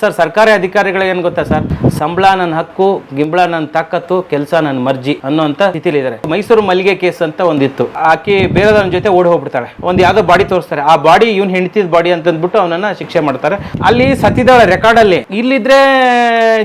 Sir, ಸರ್ಕಾರಿ ಅಧಿಕಾರಿಗಳಿಗೆ ಏನು ಗೊತ್ತಾ ಸರ್, ಸಂಬಳ ನನ್ನ ಹಕ್ಕು, ಗಿಂಬಳ ನನ್ನ ತಾಕತ್ತು, ಕೆಲಸ ನನ್ನ ಮರ್ಜಿ ಅನ್ನೋಂಥ ಸ್ಥಿತಿಲಿದ್ದಾರೆ. ಮೈಸೂರು ಮಲ್ಲಿಗೆ ಕೇಸ್ ಅಂತ ಒಂದಿತ್ತು. ಆಕೆ ಬೇರೆದವನ ಜೊತೆ ಓಡಿ ಹೋಗ್ಬಿಡ್ತಾಳೆ. ಒಂದು ಯಾವ್ದೋ ಬಾಡಿ ತೋರಿಸ್ತಾರೆ, ಆ ಬಾಡಿ ಇವ್ನು ಹೆಂಡತಿದ ಬಾಡಿ ಅಂತ ಅಂದ್ಬಿಟ್ಟು ಅವನನ್ನ ಶಿಕ್ಷೆ ಮಾಡ್ತಾರೆ. ಅಲ್ಲಿ ಸತ್ತಿದ್ದಾಳೆ ರೆಕಾರ್ಡ್ ಅಲ್ಲಿ, ಇಲ್ಲಿದ್ರೆ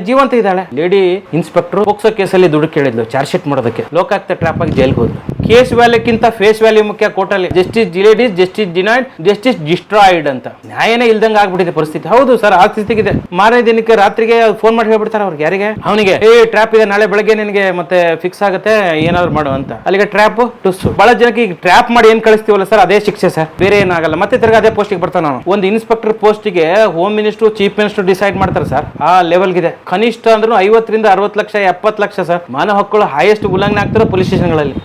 ಜೀವಂತ ಇದ್ದಾಳೆ. ಲೇಡಿ ಇನ್ಸ್ಪೆಕ್ಟರ್ ಪೋಕ್ಸೋ ಕೇಸಲ್ಲಿ ದುಡ್ಡು ಕೇಳಿದ್ಲು ಚಾರ್ಜ್ ಶೀಟ್ ಮಾಡೋದಕ್ಕೆ. ಲೋಕಾಯುಕ್ತ ಟ್ರಾಪ್ ಆಗಿ ಜೈಲ್ಗೆ ಹೋದ್ಲು. ಕೇಸ್ ವ್ಯಾಲ್ಯೂಕ್ಕಿಂತ ಫೇಸ್ ವ್ಯಾಲ್ಯೂ ಮುಖ್ಯ ಕೋರ್ಟಲ್ಲಿ. Justice delayed is justice denied, justice destroyed ಅಂತ. ನ್ಯಾಯನೇ ಇಲ್ದಂಗೆ ಆಗ್ಬಿಟ್ಟಿದೆ ಪರಿಸ್ಥಿತಿ. ಹೌದು ಸರ್, ಆ ಸ್ಥಿತಿಗಿದೆ. ಮಾರನೇ ದಿನಕ್ಕೆ ರಾತ್ರಿಗೆ ಫೋನ್ ಮಾಡಿ ಹೇಳ್ಬಿಡ್ತಾರೆ ಅವ್ರಿಗೆ, ಯಾರಿಗೆ, ಅವನಿಗೆ, ಟ್ರ್ಯಾಪ್ ಇದೆ, ನಾಳೆ ಬೆಳಗ್ಗೆ ನಿನಗೆ ಮತ್ತೆ ಫಿಕ್ಸ್ ಆಗುತ್ತೆ, ಏನಾದ್ರು ಮಾಡು ಅಂತ. ಅಲ್ಲಿಗೆ ಟ್ರ್ಯಾಪ್ ಟುಸ್. ಬಹಳ ಜನಕ್ಕೆ ಈಗ ಟ್ರ್ಯಾಪ್ ಮಾಡಿ ಏನ್ ಕಳಿಸ್ತೀವಲ್ಲ ಸರ್, ಅದೇ ಶಿಕ್ಷೆ ಸರ್, ಬೇರೆ ಏನಾಗಲ್ಲ. ಮತ್ತೆ ತಿರ್ಗಿ ಅದೇ ಪೋಸ್ಟಿಗೆ ಬರ್ತಾನೆ ನಾನು. ಒಂದು ಇನ್ಸ್ಪೆಕ್ಟರ್ ಪೋಸ್ಟಿಗೆ home minister, chief minister decide ಮಾಡ್ತಾರೆ ಸರ್. ಆ ಲೆವೆಲ್ಗಿದೆ. ಕನಿಷ್ಠ ಅಂದ್ರೂ 50 ರಿಂದ 60 ಲಕ್ಷ 70 ಲಕ್ಷ ಸರ್. ಮಾನವ ಹಕ್ಕುಗಳು ಹೈಯೆಸ್ಟ್ ಉಲ್ಲಂಘನೆ ಆಗ್ತಾರೆ ಪೊಲೀಸ್ ಸ್ಟೇಷನ್ಗಳಲ್ಲಿ.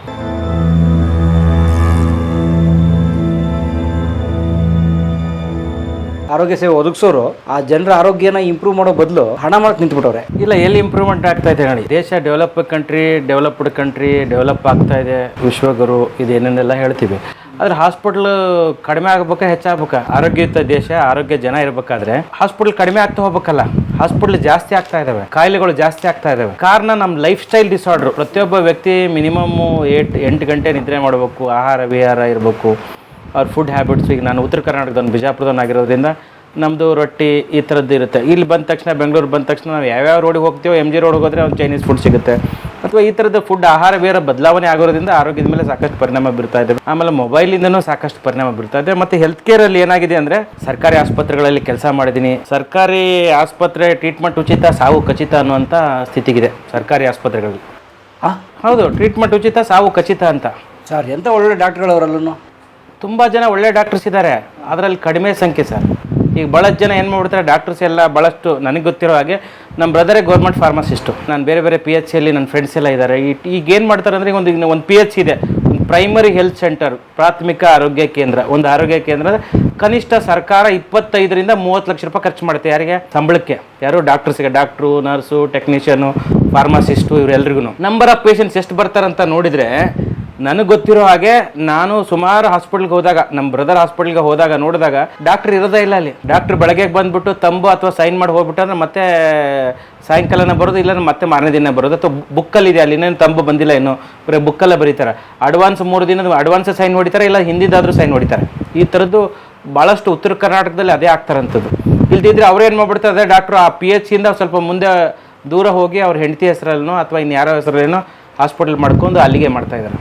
ಆರೋಗ್ಯ ಸೇವೆ ಒದಗಿಸೋರು ಆ ಜನರ ಆರೋಗ್ಯನ ಇಂಪ್ರೂವ್ ಮಾಡೋ ಬದಲು ಹಣ ಮಾಡಕ್ಕೆ ನಿಂತ್ಬಿಟ್ಟವ್ರೆ. ಇಲ್ಲ, ಎಲ್ಲಿ ಇಂಪ್ರೂವ್ಮೆಂಟ್ ಆಗ್ತಾ ಇದೆ ನೋಡಿ. ದೇಶ ಡೆವಲಪ್ಡ್ ಕಂಟ್ರಿ ಡೆವಲಪ್ ಆಗ್ತಾ ಇದೆ, ವಿಶ್ವಗುರು ಇದೇನೆಲ್ಲ ಹೇಳ್ತೀವಿ. ಆದ್ರೆ ಹಾಸ್ಪಿಟಲ್ ಕಡಿಮೆ ಆಗ್ಬೇಕಾ ಹೆಚ್ಚಾಗ್ಬೇಕಾ? ಆರೋಗ್ಯಯುತ ದೇಶ, ಆರೋಗ್ಯ ಜನ ಇರಬೇಕಾದ್ರೆ ಹಾಸ್ಪಿಟಲ್ ಕಡಿಮೆ ಆಗ್ತಾ ಹೋಗ್ಬೇಕಲ್ಲ. ಹಾಸ್ಪಿಟಲ್ ಜಾಸ್ತಿ ಆಗ್ತಾ ಇದಾವೆ, ಕಾಯಿಲೆಗಳು ಜಾಸ್ತಿ ಆಗ್ತಾ ಇದಾವೆ. ಕಾರಣ ನಮ್ಮ ಲೈಫ್ ಸ್ಟೈಲ್ ಡಿಸಾರ್ಡರ್. ಪ್ರತಿಯೊಬ್ಬ ವ್ಯಕ್ತಿ ಮಿನಿಮಮ್ 8 ಗಂಟೆ ನಿದ್ರೆ ಮಾಡಬೇಕು, ಆಹಾರ ವಿಹಾರ ಇರಬೇಕು, ಅವ್ರ ಫುಡ್ ಹ್ಯಾಬಿಟ್ಸ್. ಈಗ ನಾನು ಉತ್ತರ ಕರ್ನಾಟಕದವನು, ಬಿಜಾಪುರದವನಾಗಿರೋದ್ರಿಂದ ನಮ್ಮದು ರೊಟ್ಟಿ ಈ ಥರದ್ದು ಇರುತ್ತೆ. ಇಲ್ಲಿ ಬಂದ ತಕ್ಷಣ, ಬೆಂಗಳೂರು ಬಂದ ತಕ್ಷಣ ನಾವು ಯಾವ್ಯಾವ ರೋಡಿಗೆ ಹೋಗ್ತೀವೋ, MG ರೋಡ್ಗೆ ಹೋದರೆ ಒಂದು ಚೈನೀಸ್ ಫುಡ್ ಸಿಗುತ್ತೆ, ಅಥವಾ ಈ ಥರದ ಫುಡ್ ಆಹಾರ ಬೇರೆ ಬದಲಾವಣೆ ಆಗೋದ್ರಿಂದ ಆರೋಗ್ಯದ ಮೇಲೆ ಸಾಕಷ್ಟು ಪರಿಣಾಮ ಬೀರ್ತಾ ಇದೆ. ಆಮೇಲೆ ಮೊಬೈಲಿಂದನೂ ಸಾಕಷ್ಟು ಪರಿಣಾಮ ಬೀರ್ತಾ ಇದೆ. ಮತ್ತು ಹೆಲ್ತ್ ಕೇರಲ್ಲಿ ಏನಾಗಿದೆ ಅಂದರೆ, ಸರ್ಕಾರಿ ಆಸ್ಪತ್ರೆಗಳಲ್ಲಿ ಕೆಲಸ ಮಾಡಿದ್ದೀನಿ. ಸರ್ಕಾರಿ ಆಸ್ಪತ್ರೆ ಟ್ರೀಟ್ಮೆಂಟ್ ಉಚಿತ, ಸಾವು ಖಚಿತ ಅನ್ನುವಂಥ ಸ್ಥಿತಿಗಿದೆ ಸರ್ಕಾರಿ ಆಸ್ಪತ್ರೆಗಳಲ್ಲಿ. ಹೌದು, ಟ್ರೀಟ್ಮೆಂಟ್ ಉಚಿತ, ಸಾವು ಖಚಿತ ಅಂತ. ಸರ್, ಎಂಥ ಒಳ್ಳೆ ಡಾಕ್ಟರ್ಗಳವರಲ್ಲೂ ತುಂಬ ಜನ ಒಳ್ಳೆ ಡಾಕ್ಟರ್ಸ್ ಇದ್ದಾರೆ, ಅದರಲ್ಲಿ ಕಡಿಮೆ ಸಂಖ್ಯೆ ಸರ್. ಈಗ ಭಾಳಷ್ಟು ಜನ ಏನು ಮಾಡ್ಬಿಡ್ತಾರೆ, ಡಾಕ್ಟರ್ಸ್ ಎಲ್ಲ ಭಾಳಷ್ಟು ನನಗೆ ಗೊತ್ತಿರೋ ಹಾಗೆ ನಮ್ಮ ಬ್ರದರೇ ಗೌರ್ಮೆಂಟ್ ಫಾರ್ಮಸಿಸ್ಟು. ನಾನು ಬೇರೆ ಬೇರೆ PHCಯಲ್ಲಿ ನನ್ನ ಫ್ರೆಂಡ್ಸ್ ಎಲ್ಲ ಇದ್ದಾರೆ. ಈಗ ಏನು ಮಾಡ್ತಾರೆ ಅಂದರೆ, ಒಂದು PHC ಇದೆ, ಒಂದು ಪ್ರೈಮರಿ ಹೆಲ್ತ್ ಸೆಂಟರ್, ಪ್ರಾಥಮಿಕ ಆರೋಗ್ಯ ಕೇಂದ್ರ. ಒಂದು ಆರೋಗ್ಯ ಕೇಂದ್ರ ಕನಿಷ್ಠ ಸರ್ಕಾರ 25 ರಿಂದ 30 ಲಕ್ಷ ರೂಪಾಯಿ ಖರ್ಚು ಮಾಡುತ್ತೆ. ಯಾರಿಗೆ? ಸಂಬಳಕ್ಕೆ. ಯಾರು? ಡಾಕ್ಟರ್ಸ್ಗೆ. ಡಾಕ್ಟ್ರು, ನರ್ಸು, ಟೆಕ್ನಿಷಿಯನು, ಫಾರ್ಮಸಿಸ್ಟು, ಇವರೆಲ್ರಿಗೂ. ನಂಬರ್ ಆಫ್ ಪೇಷಂಟ್ಸ್ ಎಷ್ಟು ಬರ್ತಾರಂತ ನೋಡಿದರೆ, ನನಗೆ ಗೊತ್ತಿರೋ ಹಾಗೆ ನಾನು ಸುಮಾರು ಹಾಸ್ಪಿಟ್ಲ್ಗೆ ಹೋದಾಗ, ನಮ್ಮ ಬ್ರದರ್ ಹಾಸ್ಪಿಟ್ಲ್ಗೆ ಹೋದಾಗ ನೋಡಿದಾಗ ಡಾಕ್ಟರ್ ಇರೋದೇ ಇಲ್ಲ ಅಲ್ಲಿ. ಡಾಕ್ಟರ್ ಬೆಳಗ್ಗೆ ಬಂದುಬಿಟ್ಟು ತಂಬು ಅಥವಾ ಸೈನ್ ಮಾಡಿ ಹೋಗ್ಬಿಟ್ಟಾದ್ರೆ ಮತ್ತೆ ಸಾಯಂಕಾಲನ ಬರೋದು, ಇಲ್ಲ ಮತ್ತೆ ಮಾರನೇ ದಿನ ಬರೋದು. ಅಥವಾ ಬುಕ್ಕಲ್ಲಿದೆ, ಅಲ್ಲಿ ಇನ್ನೇನು ತಂಬು ಬಂದಿಲ್ಲ, ಇನ್ನು ಬರೀ ಬುಕ್ಕಲ್ಲೇ ಬರೀತಾರೆ. ಅಡ್ವಾನ್ಸ್ 3 ದಿನದ ಅಡ್ವಾನ್ಸ್ ಸೈನ್ ಹೊಡಿತಾರೆ, ಇಲ್ಲ ಹಿಂದಿದ್ದಾದರೂ ಸೈನ್ ಹೊಡಿತಾರೆ. ಈ ಥರದ್ದು ಭಾಳಷ್ಟು ಉತ್ತರ ಕರ್ನಾಟಕದಲ್ಲಿ ಅದೇ ಆಗ್ತಾರಂಥದ್ದು. ಇಲ್ದಿದ್ರೆ ಅವ್ರೇನು ಮಾಡ್ಬಿಡ್ತಾರೆ, ಅದೇ ಡಾಕ್ಟ್ರು ಆ PHCಯಿಂದ ಸ್ವಲ್ಪ ಮುಂದೆ ದೂರ ಹೋಗಿ ಅವ್ರ ಹೆಂಡತಿ ಹೆಸರಲ್ಲೋ ಅಥವಾ ಇನ್ಯಾರೋ ಹೆಸರಲ್ಲೇನೋ ಹಾಸ್ಪಿಟಲ್ ಮಾಡ್ಕೊಂಡು ಅಲ್ಲಿಗೆ ಮಾಡ್ತಾಯಿದ್ದಾರೆ.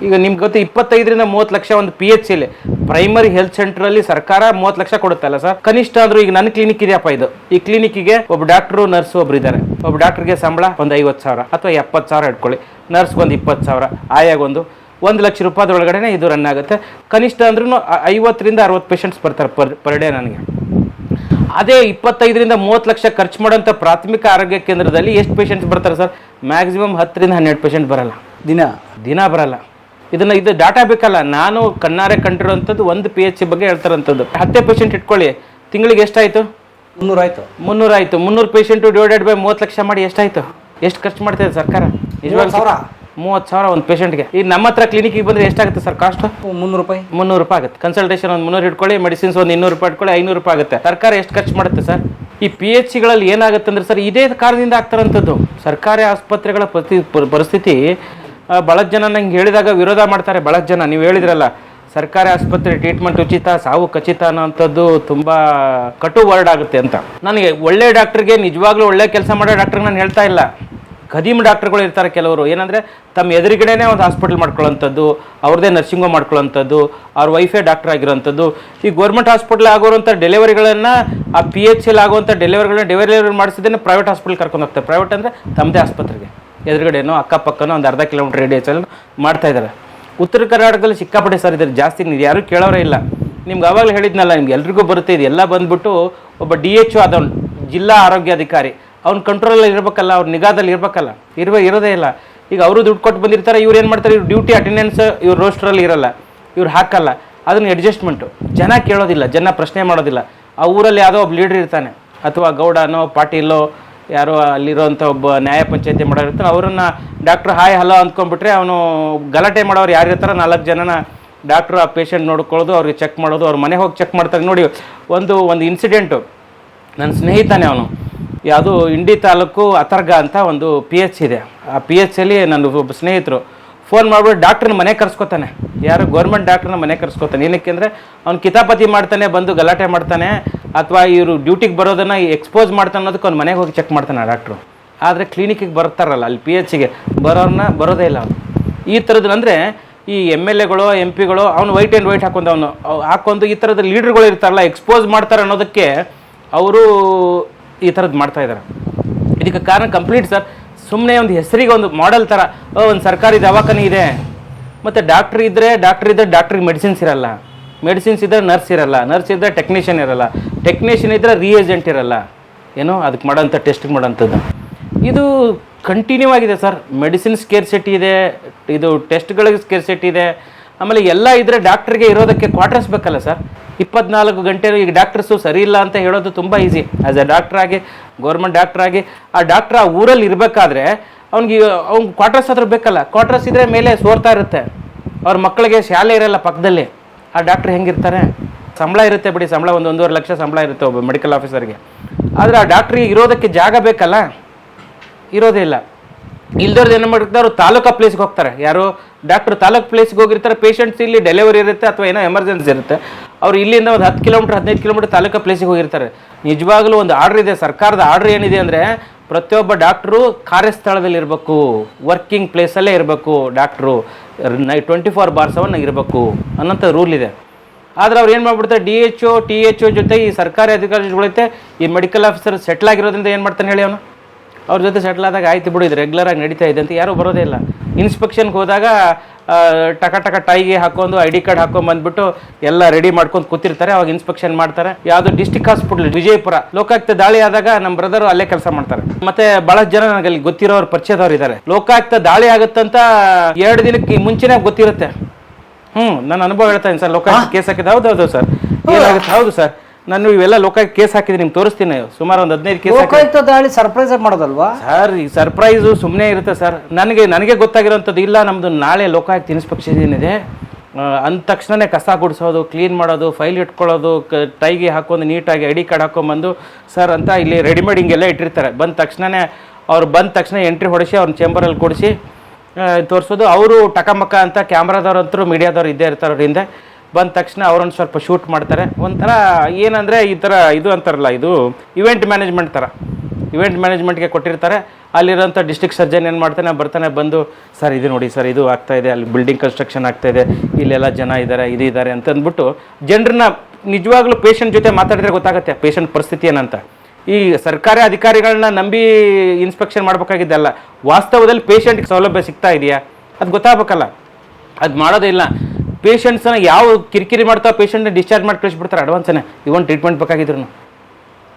ಈಗ ನಿಮ್ಗೆ ಗೊತ್ತು, 25 ರಿಂದ 30 ಲಕ್ಷ ಒಂದು PHCಲಿ, ಪ್ರೈಮರಿ ಹೆಲ್ತ್ ಸೆಂಟ್ರಲ್ಲಿ ಸರ್ಕಾರ 30 ಲಕ್ಷ ಕೊಡುತ್ತಲ್ಲ ಸರ್. ಕನಿಷ್ಠ ಆದರೂ ಈಗ ನನ್ನ ಕ್ಲಿನಿಕ್ ಇದೆಯಪ್ಪ, ಇದು ಈ ಕ್ಲಿನಿಕ್ಕಿಗೆ ಒಬ್ಬ ಡಾಕ್ಟ್ರು, ನರ್ಸು ಒಬ್ರು ಇದ್ದಾರೆ. ಒಬ್ಬ ಡಾಕ್ಟ್ರಿಗೆ ಸಂಬಳ ಒಂದು 50,000 ಅಥವಾ 70,000 ಇಟ್ಕೊಳ್ಳಿ, ನರ್ಸ್ಗೆ ಒಂದು 20,000, ಆಯಾಗೊಂದು 1 ಲಕ್ಷ ರೂಪಾಯಿದೊಳಗಡೆ ಇದು ರನ್ ಆಗುತ್ತೆ. ಕನಿಷ್ಠ ಅಂದ್ರೂ 50 ರಿಂದ 60 ಪೇಷಂಟ್ಸ್ ಬರ್ತಾರೆ ಪರ್ ಡೇ ನನಗೆ. ಅದೇ 25 ರಿಂದ 30 ಲಕ್ಷ ಖರ್ಚು ಮಾಡೋಂಥ ಪ್ರಾಥಮಿಕ ಆರೋಗ್ಯ ಕೇಂದ್ರದಲ್ಲಿ ಎಷ್ಟು ಪೇಷಂಟ್ಸ್ ಬರ್ತಾರೆ ಸರ್? ಮ್ಯಾಕ್ಸಿಮಮ್ 10 ರಿಂದ 12 ಪೇಷಂಟ್ ಬರಲ್ಲ, ದಿನ ಬರಲ್ಲ. ಇದು ಡಾಟಾ ಬೇಕಲ್ಲ. ನಾನು ಕಣ್ಣಾರೆ ಕಂಡಿರೋಂಥದ್ದು ಒಂದು PHC ಬಗ್ಗೆ ಹೇಳ್ತಾರಂಥದ್ದು. 10 ಪೇಷಂಟ್ ಇಟ್ಕೊಳ್ಳಿ, ತಿಂಗಳಿಗೆ ಎಷ್ಟಾಯಿತು? 300 ಆಯಿತು. 300 ಪೇಷಂಟು ಡಿವೈಡೆಡ್ ಬೈ 30 ಲಕ್ಷ ಮಾಡಿ ಎಷ್ಟಾಯಿತು? ಎಷ್ಟು ಖರ್ಚು ಮಾಡ್ತಿದೆ ಸರ್ಕಾರ? 30,000 ಒಂದು ಪೇಷಂಟ್ಗೆ. ಈಗ ನಮ್ಮ ಹತ್ರ ಕ್ಲಿನಿಕ್ಗೆ ಬಂದರೆ ಎಷ್ಟಾಗುತ್ತೆ ಸರ್ ಕಾಸ್ಟ್? 300 ರೂಪಾಯಿ ಆಗುತ್ತೆ. ಕನ್ಸಲ್ಟೇಷನ್ ಒಂದು 300 ಇಟ್ಕೊಳ್ಳಿ, ಮೆಡಿಸಿನ್ಸ್ ಒಂದು 200 ರೂಪಾಯಿ ಇಟ್ಕೊಳ್ಳಿ, 500 ರೂಪಾಯಿ ಆಗುತ್ತೆ. ಸರ್ಕಾರ ಎಷ್ಟು ಖರ್ಚು ಮಾಡುತ್ತೆ ಸರ್? ಈ PHCಗಳಲ್ಲಿ ಏನಾಗುತ್ತೆ ಅಂದರೆ ಸರ್, ಇದೇ ಕಾರಣದಿಂದ ಆಗ್ತಾರಂಥದ್ದು. ಸರ್ಕಾರಿ ಆಸ್ಪತ್ರೆಗಳ ಪರಿಸ್ಥಿತಿ ಭಾಳಷ್ಟು ಜನ ನಂಗೆ ಹೇಳಿದಾಗ ವಿರೋಧ ಮಾಡ್ತಾರೆ. ಭಾಳಷ್ಟು ಜನ ನೀವು ಹೇಳಿದ್ರಲ್ಲ, ಸರ್ಕಾರಿ ಆಸ್ಪತ್ರೆ ಟ್ರೀಟ್ಮೆಂಟ್ ಉಚಿತ, ಸಾವು ಖಚಿತ ಅನ್ನೋಂಥದ್ದು ತುಂಬ ಕಟು ವರ್ಡ್ ಆಗುತ್ತೆ ಅಂತ. ನನಗೆ ಒಳ್ಳೆ ಡಾಕ್ಟ್ರಿಗೆ, ನಿಜವಾಗ್ಲೂ ಒಳ್ಳೆ ಕೆಲಸ ಮಾಡೋ ಡಾಕ್ಟ್ರಿಗೆ ನಾನು ಹೇಳ್ತಾ ಇಲ್ಲ. ಖದೀಮ್ ಡಾಕ್ಟ್ರುಗಳು ಇರ್ತಾರೆ ಕೆಲವರು, ಏನಂದರೆ ತಮ್ಮ ಎದುರುಗಡೆನೇ ಒಂದು ಹಾಸ್ಪಿಟಲ್ ಮಾಡ್ಕೊಳ್ಳೋಂಥದ್ದು, ಅವ್ರದ್ದೇ ನರ್ಸಿಂಗ್ ಹೋಮ್ ಮಾಡ್ಕೊಳ್ಳೋಂಥದ್ದು, ಅವ್ರ ವೈಫೇ ಡಾಕ್ಟರ್ ಆಗಿರೋಂಥದ್ದು. ಈ ಗೌರ್ಮೆಂಟ್ ಹಾಸ್ಪಿಟ್ಲ್ ಆಗೋವಂಥ ಡೆಲಿವರಿಗಳನ್ನು, ಆ PHCಲಿ ಆಗುವಂಥ ಡೆಲಿವರಿ ಮಾಡಿಸಿದ್ದೇನೆ ಪ್ರೈವೇಟ್ ಹಾಸ್ಪಿಟಲ್ ಕರ್ಕೊಂಡು ಹೋಗ್ತಾರೆ. ಪ್ರೈವೇಟ್ ಅಂದರೆ ತಮ್ಮದೇ ಆಸ್ಪತ್ರೆಗೆ ಎದುರುಗಡೆನೋ ಅಕ್ಕಪಕ್ಕನೋ ಒಂದು ಅರ್ಧ ಕಿಲೋಮೀಟರ್ ರೇಡಿಯಸಲ್ಲಿ ಮಾಡ್ತಾ ಇದ್ದಾರೆ. ಉತ್ತರ ಕರ್ನಾಟಕದಲ್ಲಿ ಸಿಕ್ಕಾಪಟ್ಟೆ ಸರ್ ಇದ್ದಾರೆ, ಜಾಸ್ತಿ ಯಾರೂ ಕೇಳೋರೇ ಇಲ್ಲ. ನಿಮ್ಗೆ ಆವಾಗಲೇ ಹೇಳಿದ್ನಲ್ಲ, ನಿಮ್ಗೆ ಎಲ್ರಿಗೂ ಬರುತ್ತೆ. ಇದು ಎಲ್ಲ ಬಂದುಬಿಟ್ಟು ಒಬ್ಬ DHO ಆದವನು, ಜಿಲ್ಲಾ ಆರೋಗ್ಯಾಧಿಕಾರಿ, ಅವ್ನ ಕಂಟ್ರೋಲಲ್ಲಿ ಇರಬೇಕಲ್ಲ, ಅವ್ರ ನಿಗಾದಲ್ಲಿ ಇರಬೇಕಲ್ಲ, ಇರೋದೇ ಇಲ್ಲ. ಈಗ ಅವರು ದುಡ್ಡು ಕೊಟ್ಟು ಬಂದಿರ್ತಾರೆ, ಇವ್ರು ಏನು ಮಾಡ್ತಾರೆ, ಇವ್ರು ಡ್ಯೂಟಿ ಅಟೆಂಡೆನ್ಸ್ ಇವ್ರು ರೋಸ್ಟ್ರಲ್ಲಿ ಇರೋಲ್ಲ, ಇವ್ರು ಹಾಕಲ್ಲ. ಅದನ್ನು ಅಡ್ಜಸ್ಟ್ಮೆಂಟು ಜನ ಕೇಳೋದಿಲ್ಲ, ಜನ ಪ್ರಶ್ನೆ ಮಾಡೋದಿಲ್ಲ. ಆ ಊರಲ್ಲಿ ಯಾವುದೋ ಒಬ್ಬ ಲೀಡ್ರ್ ಇರ್ತಾನೆ, ಅಥವಾ ಗೌಡನೋ ಪಾಟೀಲೋ ಯಾರೋ ಅಲ್ಲಿರೋಂಥ ಒಬ್ಬ ನ್ಯಾಯ ಪಂಚಾಯತಿ ಮಾಡೋರು ಇರ್ತಾನೆ, ಅವರನ್ನು ಡಾಕ್ಟ್ರ್ ಹಾಯ್ ಹಲೋ ಅಂದ್ಕೊಂಡ್ಬಿಟ್ರೆ ಅವನು ಗಲಾಟೆ ಮಾಡೋರು ಯಾರು ಇರ್ತಾರೆ 4 ಜನನ ಡಾಕ್ಟ್ರು ಆ ಪೇಷಂಟ್ ನೋಡ್ಕೊಳ್ಳೋದು, ಅವ್ರಿಗೆ ಚೆಕ್ ಮಾಡೋದು, ಅವ್ರ ಮನೆ ಹೋಗಿ ಚೆಕ್ ಮಾಡ್ತಾರೆ. ನೋಡಿ, ಒಂದು ಇನ್ಸಿಡೆಂಟು ನನ್ನ ಸ್ನೇಹಿತನೇ ಅವನು. ಯಾವುದು ಇಂಡಿ ತಾಲೂಕು ಅಥರ್ಗ ಅಂತ ಒಂದು PH ಇದೆ. ಆ PHಲ್ಲಿ ನನ್ನ ಒಬ್ಬ ಸ್ನೇಹಿತರು ಫೋನ್ ಮಾಡ್ಬಿಟ್ಟು ಡಾಕ್ಟ್ರನ್ನ ಮನೆ ಕರ್ಸ್ಕೊತಾನೆ. ಯಾರು ಗೌರ್ಮೆಂಟ್ ಡಾಕ್ಟ್ರನ್ನ ಮನೆ ಕರ್ಸ್ಕೊತಾನೆ. ಏನಕ್ಕೆ ಅಂದರೆ ಅವ್ನು ಕಿತಾಪತಿ ಮಾಡ್ತಾನೆ, ಬಂದು ಗಲಾಟೆ ಮಾಡ್ತಾನೆ, ಅಥವಾ ಇವರು ಡ್ಯೂಟಿಗೆ ಬರೋದನ್ನು ಎಕ್ಸ್ಪೋಸ್ ಮಾಡ್ತಾನೆ ಅನ್ನೋದಕ್ಕೆ ಅವ್ನು ಮನೆಗೆ ಹೋಗಿ ಚೆಕ್ ಮಾಡ್ತಾನೆ ಆ ಡಾಕ್ಟ್ರು. ಆದರೆ ಕ್ಲಿನಿಕ್ಕಿಗೆ ಬರ್ತಾರಲ್ಲ ಅಲ್ಲಿ PHಗೆ ಬರೋರನ್ನ ಬರೋದೇ ಇಲ್ಲ ಅವನು. ಈ ಥರದ್ದು ಅಂದರೆ ಈ MLAಗಳು MP ಗಳು ಅವನು ವೈಟ್ ಆ್ಯಂಡ್ ವೈಟ್ ಹಾಕೊಂಡು ಅವನು ಹಾಕೊಂಡು ಈ ಥರದ ಲೀಡರ್ಗಳು ಇರ್ತಾರಲ್ಲ ಎಕ್ಸ್ಪೋಸ್ ಮಾಡ್ತಾರೆ ಅನ್ನೋದಕ್ಕೆ ಅವರು ಈ ಥರದ್ದು ಮಾಡ್ತಾಯಿದ್ದಾರೆ. ಇದಕ್ಕೆ ಕಾರಣ ಕಂಪ್ಲೀಟ್ ಸರ್ ಸುಮ್ಮನೆ ಒಂದು ಹೆಸರಿಗೆ ಒಂದು ಮಾಡೆಲ್ ಥರ ಒಂದು ಸರ್ಕಾರಿ ದವಾಖಾನೆ ಇದೆ, ಮತ್ತು ಡಾಕ್ಟ್ರ್ ಇದ್ದರೆ ಡಾಕ್ಟ್ರಿಗೆ ಮೆಡಿಸಿನ್ಸ್ ಇರಲ್ಲ, ಮೆಡಿಸಿನ್ಸ್ ಇದ್ದರೆ ನರ್ಸ್ ಇರಲ್ಲ, ನರ್ಸ್ ಇದ್ದರೆ ಟೆಕ್ನಿಷಿಯನ್ ಇರಲ್ಲ, ಟೆಕ್ನಿಷಿಯನ್ ಇದ್ದರೆ ರಿಯೇಜೆಂಟ್ ಇರಲ್ಲ, ಏನೋ ಅದಕ್ಕೆ ಮಾಡೋಂಥ ಟೆಸ್ಟಿಗೆ ಮಾಡೋಂಥದ್ದು. ಇದು ಕಂಟಿನ್ಯೂ ಆಗಿದೆ ಸರ್. ಮೆಡಿಸಿನ್ ಸ್ಕೇರ್ಸಿಟಿ ಇದೆ, ಇದು ಟೆಸ್ಟ್ಗಳಿಗೆ ಸ್ಕೇರ್ಸಿಟಿ ಇದೆ. ಆಮೇಲೆ ಎಲ್ಲ ಇದ್ದರೆ ಡಾಕ್ಟ್ರಿಗೆ ಇರೋದಕ್ಕೆ ಕ್ವಾರ್ಟರ್ಸ್ ಬೇಕಲ್ಲ ಸರ್. 24 ಗಂಟೆ ಈಗ ಡಾಕ್ಟರ್ಸು ಸರಿ ಇಲ್ಲ ಅಂತ ಹೇಳೋದು ತುಂಬ ಈಸಿ. ಆ್ಯಸ್ ಎ ಡಾಕ್ಟ್ರಾಗಿ, ಗೌರ್ಮೆಂಟ್ ಡಾಕ್ಟ್ರಾಗಿ ಆ ಡಾಕ್ಟ್ರ್ ಆ ಊರಲ್ಲಿ ಇರಬೇಕಾದ್ರೆ ಅವ್ನಿಗೆ ಕ್ವಾರ್ಟರ್ಸ್ ಹತ್ರ ಬೇಕಲ್ಲ. ಕ್ವಾರ್ಟರ್ಸ್ ಇದ್ದರೆ ಮೇಲೆ ಸೋರ್ತಾ ಇರುತ್ತೆ, ಅವ್ರ ಮಕ್ಕಳಿಗೆ ಶಾಲೆ ಇರಲ್ಲ ಪಕ್ಕದಲ್ಲಿ. ಆ ಡಾಕ್ಟ್ರ್ ಹೆಂಗಿರ್ತಾರೆ? ಸಂಬಳ ಇರುತ್ತೆ ಬಿಡಿ, ಸಂಬಳ 1-1.5 ಲಕ್ಷ ಸಂಬಳ ಇರುತ್ತೆ ಒಬ್ಬ ಮೆಡಿಕಲ್ ಆಫೀಸರ್ಗೆ. ಆದರೆ ಆ ಡಾಕ್ಟ್ರಿಗೆ ಇರೋದಕ್ಕೆ ಜಾಗ ಬೇಕಲ್ಲ, ಇರೋದೇ ಇಲ್ಲ. ಇಲ್ದವ್ರದ್ದು ಏನು ಮಾಡಿರ್ತಾರೆ, ಅವರು ತಾಲೂಕು ಪ್ಲೇಸ್ಗೆ ಹೋಗ್ತಾರೆ. ಯಾರು ಡಾಕ್ಟ್ರು ತಾಲೂಕು ಪ್ಲೇಸ್ಗೆ ಹೋಗಿರ್ತಾರೆ. ಪೇಷಂಟ್ಸ್ ಇಲ್ಲಿ ಡೆಲಿವರಿ ಇರುತ್ತೆ ಅಥವಾ ಏನೋ ಎಮರ್ಜೆನ್ಸಿ ಇರುತ್ತೆ, ಅವ್ರು ಇಲ್ಲಿಂದ ಒಂದು 10 ಕಿಲೋಮೀಟ್ರ್ 15 ಕಿಲೋಮೀಟ್ರ್ ತಾಲೂಕು ಪ್ಲೇಸಿಗೆ ಹೋಗಿರ್ತಾರೆ. ನಿಜವಾಗ್ಲೂ ಒಂದು ಆರ್ಡ್ರ್ ಇದೆ, ಸರ್ಕಾರದ ಆರ್ಡ್ರ್ ಏನಿದೆ ಅಂದರೆ ಪ್ರತಿಯೊಬ್ಬ ಡಾಕ್ಟ್ರು ಕಾರ್ಯಸ್ಥಳದಲ್ಲಿ ಇರಬೇಕು, ವರ್ಕಿಂಗ್ ಪ್ಲೇಸಲ್ಲೇ ಇರಬೇಕು, ಡಾಕ್ಟ್ರು 24/7 ಇರಬೇಕು ಅನ್ನೋಂಥ ರೂಲ್ ಇದೆ. ಆದರೆ ಅವ್ರು ಏನು ಮಾಡ್ಬಿಡ್ತಾರೆ, DHO THO ಜೊತೆ ಈ ಸರ್ಕಾರಿ ಅಧಿಕಾರಿಗಳೈತೆ ಈ ಮೆಡಿಕಲ್ ಆಫೀಸರ್ ಸೆಟ್ಲ್ ಆಗಿರೋದ್ರಿಂದ ಏನು ಮಾಡ್ತಾನೆ ಹೇಳಿ ಅವನು, ಅವ್ರ ಜೊತೆ ಸೆಟ್ಲ್ ಆದಾಗ ಆಯ್ತು ಬಿಡು ಇದು ರೆಗ್ಯುಲರಾಗಿ ನಡೀತಾ ಇದೆ ಅಂತ ಯಾರೂ ಬರೋದೇ ಇಲ್ಲ. ಇನ್ಸ್ಪೆಕ್ಷನ್ಗೆ ಹೋದಾಗ ಟಕ ಟೈಗೆ ಹಾಕೊಂಡು ID ಕಾರ್ಡ್ ಹಾಕೊಂಡು ಬಂದ್ಬಿಟ್ಟು ಎಲ್ಲ ರೆಡಿ ಮಾಡ್ಕೊಂಡು ಕೂತಿರ್ತಾರೆ. ಅವಾಗ ಇನ್ಸ್ಪೆಕ್ಷನ್ ಮಾಡ್ತಾರೆ. ಯಾವುದೋ ಡಿಸ್ಟಿಕ್ ಹಾಸ್ಪಿಟಲ್ ವಿಜಯಪುರ ಲೋಕಾಯುಕ್ತ ದಾಳಿ ಆದಾಗ ನಮ್ಮ ಬ್ರದರು ಅಲ್ಲೇ ಕೆಲಸ ಮಾಡ್ತಾರೆ. ಮತ್ತೆ ಬಹಳಷ್ಟು ಜನ ನನಗೆ ಅಲ್ಲಿ ಗೊತ್ತಿರೋರು ಪರಿಚಯದವ್ರು ಇದ್ದಾರೆ. ಲೋಕಾಯುಕ್ತ ದಾಳಿ ಆಗುತ್ತಂತ 2 ದಿನಕ್ಕೆ ಮುಂಚೆನೇ ಗೊತ್ತಿರುತ್ತೆ. ನನ್ನ ಅನುಭವ ಹೇಳ್ತಾ ಇದ್ದೀನಿ ಸರ್. ಲೋಕಾಯುಕ್ತ ಕೇಸ್ ಹಾಕಿದ್ದು ಹೌದು ಸರ್, ಏನಾಗುತ್ತೆ ಹೌದು ಸರ್, ನಾನು ಇವೆಲ್ಲ ಲೋಕಾಯುಕ್ತ ಕೇಸ್ ಹಾಕಿದ್ದೀನಿ, ನಿಮ್ಗೆ ತೋರಿಸ್ತೀನಿ. ಸುಮಾರು ಒಂದು 15 ಕೇಸ್ ಲೋಕಾಯುಕ್ತ ದಾಳಿ ಸರ್ಪ್ರೈಸ್ ಆಗಿ ಮಾಡೋದಲ್ವಾ ಸರ್? ಈ ಸರ್ಪ್ರೈಸು ಸುಮ್ಮನೆ ಇರುತ್ತೆ ಸರ್. ನನಗೆ ಗೊತ್ತಾಗಿರೋಂಥದ್ದು ಇಲ್ಲ, ನಮ್ಮದು ನಾಳೆ ಲೋಕಾಯುಕ್ತ ಇನ್ಸ್ಪೆಕ್ಷನ್ ಏನಿದೆ ಅಂದ ತಕ್ಷಣವೇ ಕಸ ಗುಡಿಸೋದು, ಕ್ಲೀನ್ ಮಾಡೋದು, ಫೈಲ್ ಇಟ್ಕೊಳ್ಳೋದು, ಟೈಗೆ ಹಾಕೊಂಡು ನೀಟಾಗಿ ID ಕಾರ್ಡ್ ಹಾಕೊಂಡ್ಬಂದು ಸರ್ ಅಂತ ಇಲ್ಲಿ ರೆಡಿಮೇಡ್ ಹಿಂಗೆಲ್ಲ ಇಟ್ಟಿರ್ತಾರೆ. ಬಂದ ತಕ್ಷಣ ಎಂಟ್ರಿ ಹೊಡಿಸಿ ಅವ್ರನ್ನ ಚೇಂಬರಲ್ಲಿ ಕೊಡಿಸಿ ತೋರಿಸೋದು. ಅವರು ಟಕಮಕ ಅಂತ ಕ್ಯಾಮ್ರಾದವ್ರಂತರೂ ಮೀಡಿಯಾದವ್ರು ಇದ್ದೇ ಇರ್ತಾರೆ ಅವ್ರ ಹಿಂದೆ. ಬಂದ ತಕ್ಷಣ ಅವ್ರನ್ನ ಸ್ವಲ್ಪ ಶೂಟ್ ಮಾಡ್ತಾರೆ. ಒಂಥರ ಏನಂದರೆ ಈ ಥರ ಇದು ಅಂತಾರಲ್ಲ, ಇದು ಇವೆಂಟ್ ಮ್ಯಾನೇಜ್ಮೆಂಟ್ ಥರ, ಇವೆಂಟ್ ಮ್ಯಾನೇಜ್ಮೆಂಟ್ಗೆ ಕೊಟ್ಟಿರ್ತಾರೆ. ಅಲ್ಲಿರೋಂಥ ಡಿಸ್ಟ್ರಿಕ್ಟ್ ಸರ್ಜನ್ ಏನು ಮಾಡ್ತಾನೆ, ಬರ್ತಾನೆ, ಬಂದು ಸರ್ ಇದು ನೋಡಿ ಸರ್ ಇದು ಆಗ್ತಾಯಿದೆ, ಅಲ್ಲಿ ಬಿಲ್ಡಿಂಗ್ ಕನ್ಸ್ಟ್ರಕ್ಷನ್ ಆಗ್ತಾಯಿದೆ, ಇಲ್ಲೆಲ್ಲ ಜನ ಇದ್ದಾರೆ, ಇದು ಇದ್ದಾರೆ ಅಂತ ಅಂದ್ಬಿಟ್ಟು ಜನರನ್ನ ನಿಜವಾಗ್ಲೂ ಪೇಷಂಟ್ ಜೊತೆ ಮಾತಾಡಿದ್ರೆ ಗೊತ್ತಾಗುತ್ತೆ ಪೇಷಂಟ್ ಪರಿಸ್ಥಿತಿ ಏನಂತ. ಈ ಸರ್ಕಾರಿ ಅಧಿಕಾರಿಗಳನ್ನ ನಂಬಿ ಇನ್ಸ್ಪೆಕ್ಷನ್ ಮಾಡಬೇಕಾಗಿದ್ದಲ್ಲ, ವಾಸ್ತವದಲ್ಲಿ ಪೇಷಂಟ್ಗೆ ಸೌಲಭ್ಯ ಸಿಗ್ತಾ ಇದೆಯಾ ಅದು ಗೊತ್ತಾಗಬೇಕಲ್ಲ. ಅದು ಮಾಡೋದೇ ಇಲ್ಲ. ಪೇಷಂಟ್ಸನ್ನ ಯಾವ ಕಿರಿಕಿರಿ ಮಾಡ್ತಾವೆ, ಪೇಷಂಟ್ನ ಡಿಸ್ಚಾರ್ಜ್ ಮಾಡಿ ಕಳಿಸ್ಬಿಡ್ತಾರೆ ಅಡ್ವಾನ್ಸನ್ನೇ. ಇವನ್ ಟ್ರೀಟ್ಮೆಂಟ್ ಬೇಕಾಗಿದ್ರು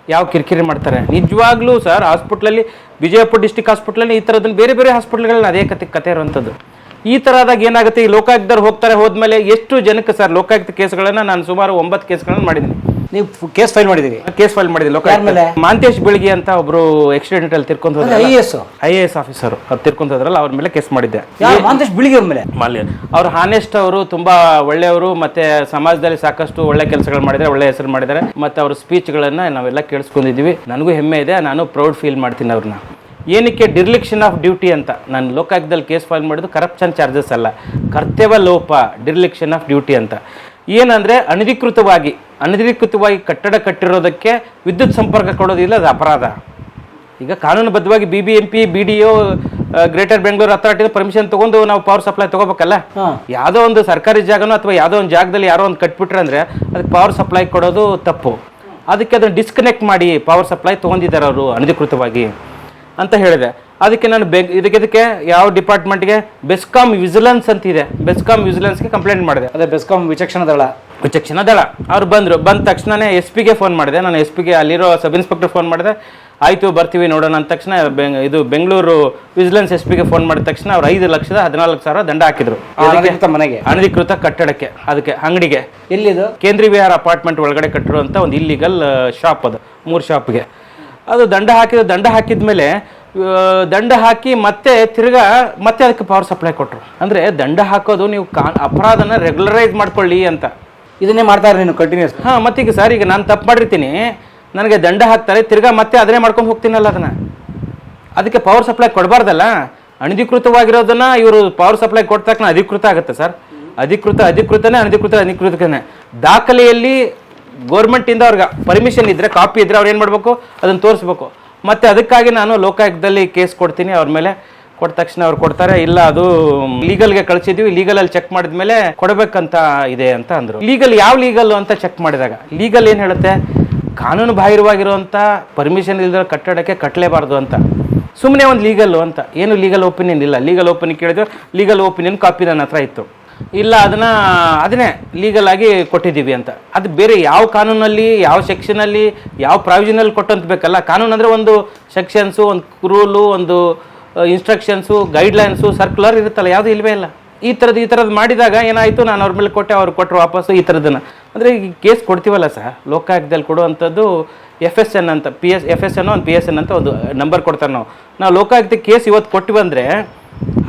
ಯಾವ ಕಿರಿಕಿರಿ ಮಾಡ್ತಾರೆ ನಿಜವಾಗ್ಲೂ ಸರ್. ಹಾಸ್ಪಿಟ್ಲಲ್ಲಿ ವಿಜಯಪುರ ಡಿಸ್ಟಿಕ್ ಹಾಸ್ಪಿಟ್ಲಲ್ಲಿ ಈ ಥರದನ್ನು ಬೇರೆ ಹಾಸ್ಪಿಟ್ಲ್ಗಳನ್ನ ಅದೇ ಕತೆ ಇರುವಂಥದ್ದು. ಈ ಥರ ಆದಾಗ ಏನಾಗುತ್ತೆ, ಈ ಲೋಕಾಯುಕ್ತರು ಹೋದ್ಮೇಲೆ ಎಷ್ಟು ಜನಕ್ಕೆ ಸರ್ ಲೋಕಾಯುಕ್ತ ಕೇಸ್ಗಳನ್ನು ನಾನು ಸುಮಾರು 9 ಕೇಸ್ಗಳನ್ನು ಮಾಡಿದ್ದೀನಿ. ನೀವು ಕೇಸ್ ಫೈಲ್ ಮಾಡಿದ್ದೀವಿ? ಕೇಸ್ ಫೈಲ್ ಮಾಡಿದ್ವಿ ಲೋಕಾಯುಕ್ತ. ಮಾಂತೇಶ್ ಬೆಳಗಿ ಅಂತ ಒಬ್ರು ಆಕ್ಸಿಡೆಂಟ್ ಅಲ್ಲಿ ತಿರ್ಕೊಂಡು ಹೋದ್ರೆ IAS ಆಫೀಸರ್ ಅವ್ರು ತಿರ್ಕೊಂಡು ಹೋದ್ರಲ್ಲ, ಅವ್ರ ಮೇಲೆ ಕೇಸ್ ಮಾಡಿದ್ದೆ. ಮಾಂತೇಶ್ ಬೆಳಗಿ ಅವ್ರ ಮೇಲೆ ಅವ್ರು ಹಾನೆಸ್ಟ್ ಅವರು, ತುಂಬಾ ಒಳ್ಳೆಯವರು, ಮತ್ತೆ ಸಮಾಜದಲ್ಲಿ ಸಾಕಷ್ಟು ಒಳ್ಳೆ ಕೆಲಸಗಳು ಮಾಡಿದ್ದಾರೆ, ಒಳ್ಳೆ ಹೆಸರು ಮಾಡಿದ್ದಾರೆ. ಮತ್ತೆ ಅವ್ರ ಸ್ಪೀಚ್ಗಳನ್ನ ನಾವೆಲ್ಲ ಕೇಳಿಸ್ಕೊಂಡಿದ್ದೀವಿ. ನನಗೂ ಹೆಮ್ಮೆ ಇದೆ, ನಾನು ಪ್ರೌಡ್ ಫೀಲ್ ಮಾಡ್ತೀನಿ ಅವ್ರನ್ನ. ಏನಕ್ಕೆ ಡಿರ್ಲಿಕ್ಷನ್ ಆಫ್ ಡ್ಯೂಟಿ ಅಂತ ನಾನು ಲೋಕಾಯುಕ್ತದಲ್ಲಿ ಕೇಸ್ ಫೈಲ್ ಮಾಡಿದ್ದು ಕರಪ್ಷನ್ ಚಾರ್ಜಸ್ ಅಲ್ಲ, ಕರ್ತವ್ಯ ಲೋಪ, ಡಿರ್ಲಿಕ್ಷನ್ ಆಫ್ ಡ್ಯೂಟಿ ಅಂತ. ಏನಂದರೆ ಅನಧಿಕೃತವಾಗಿ ಕಟ್ಟಡ ಕಟ್ಟಿರೋದಕ್ಕೆ ವಿದ್ಯುತ್ ಸಂಪರ್ಕ ಕೊಡೋದಿಲ್ಲ, ಅದು ಅಪರಾಧ. ಈಗ ಕಾನೂನುಬದ್ಧವಾಗಿ BBMP BDO greater Bengaluru authority permission ತೊಗೊಂಡು ನಾವು ಪವರ್ ಸಪ್ಲೈ ತೊಗೋಬೇಕಲ್ಲ. ಯಾವುದೋ ಒಂದು ಸರ್ಕಾರಿ ಜಾಗನೋ ಅಥವಾ ಯಾವುದೋ ಒಂದು ಜಾಗದಲ್ಲಿ ಯಾರೋ ಒಂದು ಕಟ್ಬಿಟ್ರೆ ಅಂದರೆ ಅದಕ್ಕೆ ಪವರ್ ಸಪ್ಲೈ ಕೊಡೋದು ತಪ್ಪು. ಅದಕ್ಕೆ ಅದನ್ನು ಡಿಸ್ಕನೆಕ್ಟ್ ಮಾಡಿ ಪವರ್ ಸಪ್ಲೈ ತೊಗೊಂಡಿದ್ದಾರೆ ಅವರು ಅನಧಿಕೃತವಾಗಿ ಅಂತ ಹೇಳಿದೆ. ಅದಕ್ಕೆ ನಾನು ಇದಕ್ಕೆ ಯಾವ ಡಿಪಾರ್ಟ್ಮೆಂಟ್ಗೆ, ಬೆಸ್ಕಾಂ ವಿಜಿಲೆನ್ಸ್ ಅಂತಿದೆ, ಬೆಸ್ಕಾಂ ವಿಜಿಲೆನ್ಸ್ಗೆ ಕಂಪ್ಲೇಂಟ್ ಮಾಡಿದೆ. ಅದೇ ಬೆಸ್ಕಾಂ ವಿಚಕ್ಷಣ ದಳ ಅವ್ರು ಬಂದ ತಕ್ಷಣನೇ SP ಫೋನ್ ಮಾಡಿದೆ. ನಾನು SP ಅಲ್ಲಿರೋ ಸಬ್ ಇನ್ಸ್ಪೆಕ್ಟರ್ ಫೋನ್ ಮಾಡಿದೆ. ಆಯಿತು ಬರ್ತೀವಿ ನೋಡೋಣ ಅಂದ ತಕ್ಷಣ ಇದು ಬೆಂಗಳೂರು ವಿಜಿಲೆನ್ಸ್ SP ಫೋನ್ ಮಾಡಿದ ತಕ್ಷಣ ಅವ್ರು 5,14,000 ದಂಡ ಹಾಕಿದ್ರು ಮನೆಗೆ, ಅನಧಿಕೃತ ಕಟ್ಟಡಕ್ಕೆ, ಅದಕ್ಕೆ ಅಂಗಡಿಗೆ. ಎಲ್ಲಿದು? ಕೇಂದ್ರೀಯ ವಿಹಾರ ಅಪಾರ್ಟ್ಮೆಂಟ್ ಒಳಗಡೆ ಕಟ್ಟಿರುವಂಥ ಒಂದು ಇಲ್ಲಿಗಲ್ ಶಾಪ್, ಅದು 3 ಶಾಪ್ಗೆ ಅದು ದಂಡ ಹಾಕಿದ್ಮೇಲೆ ದಂಡ ಹಾಕಿ ಮತ್ತೆ ಅದಕ್ಕೆ ಪವರ್ ಸಪ್ಲೈ ಕೊಟ್ಟರು. ಅಂದರೆ ದಂಡ ಹಾಕೋದು ನೀವು ಅಪರಾಧನ ರೆಗ್ಯುಲರೈಸ್ ಮಾಡ್ಕೊಳ್ಳಿ ಅಂತ. ಇದನ್ನೇ ಮಾಡ್ತಾರೆ ನೀನು ಕಂಟಿನ್ಯೂಸ್. ಮತ್ತೀಗ ಸರ್, ಈಗ ನಾನು ತಪ್ಪು ಮಾಡಿರ್ತೀನಿ, ನನಗೆ ದಂಡ ಹಾಕ್ತಾರೆ, ತಿರ್ಗಾ ಮತ್ತೆ ಅದನ್ನೇ ಮಾಡ್ಕೊಂಡು ಹೋಗ್ತೀನಲ್ಲ ಅದನ್ನು. ಅದಕ್ಕೆ ಪವರ್ ಸಪ್ಲೈ ಕೊಡಬಾರ್ದಲ್ಲ. ಅನಧಿಕೃತವಾಗಿರೋದನ್ನು ಇವರು ಪವರ್ ಸಪ್ಲೈ ಕೊಟ್ಟ ತಕ್ಷಣ ಅಧಿಕೃತ ಆಗುತ್ತೆ ಸರ್. ಅಧಿಕೃತನೇ ಅನಧಿಕೃತನೇ. ದಾಖಲೆಯಲ್ಲಿ ಗೋರ್ಮೆಂಟಿಂದ ಅವ್ರಿಗೆ ಪರ್ಮಿಷನ್ ಇದ್ದರೆ, ಕಾಪಿ ಇದ್ದರೆ ಅವ್ರು ಏನು ಮಾಡಬೇಕು, ಅದನ್ನು ತೋರಿಸ್ಬೇಕು. ಮತ್ತು ಅದಕ್ಕಾಗಿ ನಾನು ಲೋಕಾಯುಕ್ತದಲ್ಲಿ ಕೇಸ್ ಕೊಡ್ತೀನಿ ಅವ್ರ ಮೇಲೆ. ಕೊಟ್ಟ ತಕ್ಷಣ ಅವ್ರು ಕೊಡ್ತಾರೆ, ಇಲ್ಲ ಅದು ಲೀಗಲ್ಗೆ ಕಳಿಸಿದ್ವಿ, ಲೀಗಲಲ್ಲಿ ಚೆಕ್ ಮಾಡಿದ ಮೇಲೆ ಕೊಡಬೇಕಂತ ಇದೆ ಅಂತ ಅಂದರು. ಲೀಗಲ್ ಯಾವ ಲೀಗಲ್ ಅಂತ ಚೆಕ್ ಮಾಡಿದಾಗ ಲೀಗಲ್ ಏನು ಹೇಳುತ್ತೆ, ಕಾನೂನು ಬಾಹಿರವಾಗಿರುವಂಥ ಪರ್ಮಿಷನ್ ಇಲ್ಲದ ಕಟ್ಟಡಕ್ಕೆ ಕಟ್ಟಲೇಬಾರ್ದು ಅಂತ. ಸುಮ್ಮನೆ ಒಂದು ಲೀಗಲ್ಲು ಅಂತ, ಏನು ಲೀಗಲ್ ಒಪಿನಿಯನ್ ಇಲ್ಲ. ಲೀಗಲ್ ಒಪಿನಿಯನ್ ಕೇಳಿದ್ರು, ಲೀಗಲ್ ಒಪಿನಿಯನ್ ಕಾಪಿ ನನ್ನ ಹತ್ರ ಇತ್ತು, ಇಲ್ಲ ಅದನ್ನೇ ಲೀಗಲ್ ಆಗಿ ಕೊಟ್ಟಿದ್ದೀವಿ ಅಂತ. ಅದು ಬೇರೆ ಯಾವ ಕಾನೂನಲ್ಲಿ, ಯಾವ ಸೆಕ್ಷನಲ್ಲಿ, ಯಾವ ಪ್ರಾವಿಷನಲ್ಲಿ ಕೊಟ್ಟಂತ ಬೇಕಲ್ಲ. ಕಾನೂನು ಅಂದರೆ ಒಂದು ಸೆಕ್ಷನ್ಸು, ಒಂದು ರೂಲು, ಒಂದು ಇನ್ಸ್ಟ್ರಕ್ಷನ್ಸು, ಗೈಡ್ಲೈನ್ಸು, ಸರ್ಕ್ಯುಲರ್ ಇರುತ್ತಲ್ಲ, ಯಾವುದೂ ಇಲ್ಲವೇ ಇಲ್ಲ. ಈ ಥರದ್ದು ಮಾಡಿದಾಗ ಏನಾಯಿತು, ನಾನು ಅವ್ರ ಮೇಲೆ ಕೊಟ್ಟೆ, ಅವ್ರು ಕೊಟ್ಟರು ವಾಪಸ್ಸು. ಈ ಥರದನ್ನು ಅಂದರೆ ಈ ಕೇಸ್ ಕೊಡ್ತೀವಲ್ಲ ಸರ್, ಲೋಕಾಯುಕ್ತದಲ್ಲಿ ಕೊಡುವಂಥದ್ದು FSN ಅಂತ, FSN ಒಂದು PSN ಅಂತ ಒಂದು ನಂಬರ್ ಕೊಡ್ತಾರೆ. ನಾವು ಲೋಕಾಯುಕ್ತ ಕೇಸ್ ಇವತ್ತು ಕೊಟ್ಟು ಬಂದರೆ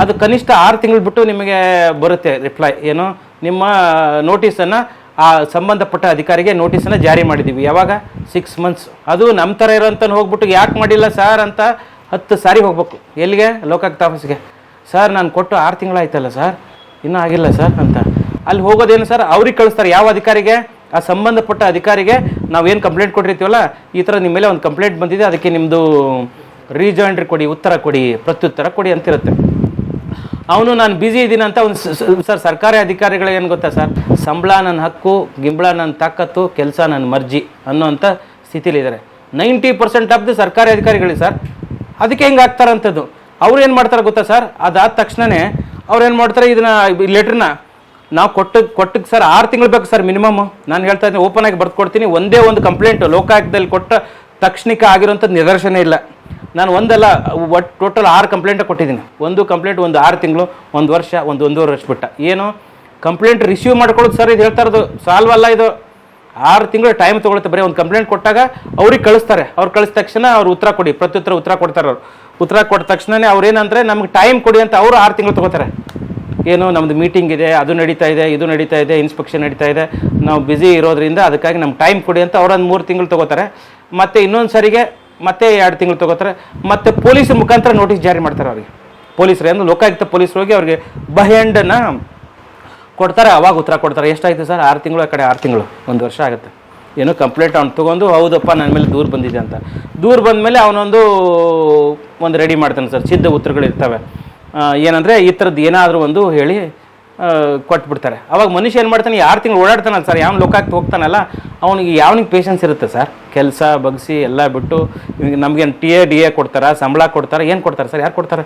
ಅದು ಕನಿಷ್ಠ 6 ತಿಂಗಳು ಬಿಟ್ಟು ನಿಮಗೆ ಬರುತ್ತೆ ರಿಪ್ಲೈ. ಏನು, ನಿಮ್ಮ ನೋಟಿಸನ್ನು ಆ ಸಂಬಂಧಪಟ್ಟ ಅಧಿಕಾರಿಗೆ ನೋಟಿಸನ್ನು ಜಾರಿ ಮಾಡಿದ್ದೀವಿ. ಯಾವಾಗ? 6 ಮಂತ್ಸ್. ಅದು ನಮ್ಮ ಥರ ಇರೋಂಥ ಹೋಗ್ಬಿಟ್ಟು ಯಾಕೆ ಮಾಡಿಲ್ಲ ಸರ್ ಅಂತ 10 ಸಾರಿ ಹೋಗ್ಬೇಕು. ಎಲ್ಲಿಗೆ? ಲೋಕಾಯುಕ್ತ ಆಫೀಸ್ಗೆ. ಸರ್ ನಾನು ಕೊಟ್ಟು 6 ತಿಂಗಳಾಯ್ತಲ್ಲ ಸರ್, ಇನ್ನೂ ಆಗಿಲ್ಲ ಸರ್ ಅಂತ. ಅಲ್ಲಿ ಹೋಗೋದೇನು ಸರ್, ಅವ್ರಿಗೆ ಕಳಿಸ್ತಾರೆ. ಯಾವ ಅಧಿಕಾರಿಗೆ? ಆ ಸಂಬಂಧಪಟ್ಟ ಅಧಿಕಾರಿಗೆ ನಾವೇನು ಕಂಪ್ಲೇಂಟ್ ಕೊಟ್ಟಿರ್ತೀವಲ್ಲ, ಈ ಥರ ನಿಮ್ಮ ಮೇಲೆ ಒಂದು ಕಂಪ್ಲೇಂಟ್ ಬಂದಿದೆ, ಅದಕ್ಕೆ ನಿಮ್ಮದು ರೀಜಾಯಿಂಡ್ರಿ ಕೊಡಿ, ಉತ್ತರ ಕೊಡಿ, ಪ್ರತ್ಯುತ್ತರ ಕೊಡಿ ಅಂತಿರುತ್ತೆ. ಅವನು ನಾನು ಬ್ಯುಸಿ ಇದ್ದೀನಿ ಅಂತ ಒಂದು ಸರ್, ಸರ್ಕಾರಿ ಅಧಿಕಾರಿಗಳು ಏನು ಗೊತ್ತಾ ಸರ್, ಸಂಬಳ ನನ್ನ ಹಕ್ಕು, ಗಿಂಬಳ ನನ್ನ ತಾಕತ್ತು, ಕೆಲಸ ನನ್ನ ಮರ್ಜಿ ಅನ್ನೋಂಥ ಸ್ಥಿತಿಲಿದ್ದಾರೆ 90% ಆಫ್ ದಿ ಸರ್ಕಾರಿ ಅಧಿಕಾರಿಗಳಿಗೆ ಸರ್. ಅದಕ್ಕೆ ಹೆಂಗೆ ಆಗ್ತಾರಂಥದ್ದು. ಅವ್ರು ಏನು ಮಾಡ್ತಾರೆ ಗೊತ್ತಾ ಸರ್, ಅದಾದ ತಕ್ಷಣವೇ ಅವ್ರು ಏನು ಮಾಡ್ತಾರೆ, ಇದನ್ನು ಲೆಟ್ರನ್ನ ನಾವು ಕೊಟ್ಟಿಗೆ ಸರ್ 6 ತಿಂಗಳು ಬೇಕು ಸರ್ ಮಿನಿಮಮ್. ನಾನು ಹೇಳ್ತಾ ಇದ್ದೀನಿ, ಓಪನ್ ಆಗಿ ಬರ್ದು ಕೊಡ್ತೀನಿ. ಒಂದೇ ಒಂದು ಕಂಪ್ಲೇಂಟು ಲೋಕಾಯುಕ್ತದಲ್ಲಿ ಕೊಟ್ಟ ತಕ್ಷಣಿಕ ಆಗಿರೋಂಥದ್ದು ನಿದರ್ಶನ ಇಲ್ಲ. ನಾನು ಒಂದಲ್ಲ, ಒಟ್ಟು ಟೋಟಲ್ 6 ಕಂಪ್ಲೇಂಟ್ ಕೊಟ್ಟಿದ್ದೀನಿ. ಒಂದು ಕಂಪ್ಲೇಂಟ್ ಒಂದು 6 ತಿಂಗಳು, 1 ವರ್ಷ, 1.5 ವರ್ಷ ಬಿಟ್ಟ. ಏನು ಕಂಪ್ಲೇಂಟ್ ರಿಸೀವ್ ಮಾಡ್ಕೊಳ್ಳೋದು ಸರ್, ಇದು ಹೇಳ್ತಾ ಇರೋದು ಸಾಲ್ವ್ ಅಲ್ಲ. ಇದು 6 ತಿಂಗಳು ಟೈಮ್ ತೊಗೊಳುತ್ತೆ. ಬರೀ ಒಂದು ಕಂಪ್ಲೇಂಟ್ ಕೊಟ್ಟಾಗ ಅವ್ರಿಗೆ ಕಳಿಸ್ತಾರೆ. ಅವ್ರು ಕಳಿಸಿದ ತಕ್ಷಣ ಅವ್ರು ಉತ್ತರ ಕೊಡಿ, ಪ್ರತ್ಯುತ್ತರ ಉತ್ತರ ಕೊಡ್ತಾರೆ. ಅವ್ರು ಉತ್ತರ ಕೊಟ್ಟ ತಕ್ಷಣವೇ ಅವ್ರು ಏನಂದರೆ ನಮ್ಗೆ ಟೈಮ್ ಕೊಡಿ ಅಂತ ಅವರು 6 ತಿಂಗಳು ತೊಗೋತಾರೆ. ಏನು, ನಮ್ಮದು ಮೀಟಿಂಗ್ ಇದೆ, ಅದು ನಡೀತಾ ಇದೆ, ಇದು ನಡೀತಾ ಇದೆ, ಇನ್ಸ್ಪೆಕ್ಷನ್ ನಡೀತಾ ಇದೆ, ನಾವು ಬ್ಯುಸಿ ಇರೋದ್ರಿಂದ ಅದಕ್ಕಾಗಿ ನಮ್ಗೆ ಟೈಮ್ ಕೊಡಿ ಅಂತ ಅವ್ರೊಂದು 3 ತಿಂಗಳು ತೊಗೋತಾರೆ. ಮತ್ತು ಇನ್ನೊಂದು ಸರಿಗೆ ಮತ್ತೆ 2 ತಿಂಗಳು ತೊಗೋತಾರೆ. ಮತ್ತು ಪೊಲೀಸರ ಮುಖಾಂತರ ನೋಟಿಸ್ ಜಾರಿ ಮಾಡ್ತಾರೆ ಅವ್ರಿಗೆ. ಪೊಲೀಸರು ಏನು, ಲೋಕಾಯುಕ್ತ ಪೊಲೀಸರು ಹೋಗಿ ಅವ್ರಿಗೆ ಬಹೆಂಡನ್ನು ಕೊಡ್ತಾರೆ. ಅವಾಗ ಉತ್ತರ ಕೊಡ್ತಾರೆ. ಎಷ್ಟಾಯಿತು ಸರ್? 6 ತಿಂಗಳು, ಆ ಕಡೆ 6 ತಿಂಗಳು, 1 ವರ್ಷ ಆಗುತ್ತೆ. ಏನು ಕಂಪ್ಲೇಂಟ್ ಅವ್ನು ತೊಗೊಂಡು, ಹೌದಪ್ಪ ನನ್ನ ಮೇಲೆ ದೂರು ಬಂದಿದೆ ಅಂತ. ದೂರು ಬಂದಮೇಲೆ ಅವನೊಂದು ರೆಡಿ ಮಾಡ್ತಾನೆ ಸರ್. ಸಿದ್ಧ ಉತ್ತರಗಳಿರ್ತವೆ. ಏನಂದರೆ ಈ ಥರದ್ದು ಏನಾದರೂ ಒಂದು ಹೇಳಿ ಕೊಟ್ಬಿಡ್ತಾರೆ. ಅವಾಗ ಮನುಷ್ಯ ಏನು ಮಾಡ್ತಾನೆ, 6 ತಿಂಗಳು ಓಡಾಡ್ತಾನಲ್ಲ ಸರ್, ಯಾವ ಲೋಕಾಯುಕ್ತ ಹೋಗ್ತಾನಲ್ಲ, ಅವನಿಗೆ ಯಾವನಿಗೆ ಪೇಷನ್ಸ್ ಇರುತ್ತೆ ಸರ್? ಕೆಲಸ ಬಗ್ಸಿ ಎಲ್ಲ ಬಿಟ್ಟು ನಮಗೇನು DA ಕೊಡ್ತಾರೆ, ಸಂಬಳ ಕೊಡ್ತಾರೆ, ಏನು ಕೊಡ್ತಾರೆ ಸರ್? ಯಾರು ಕೊಡ್ತಾರೆ?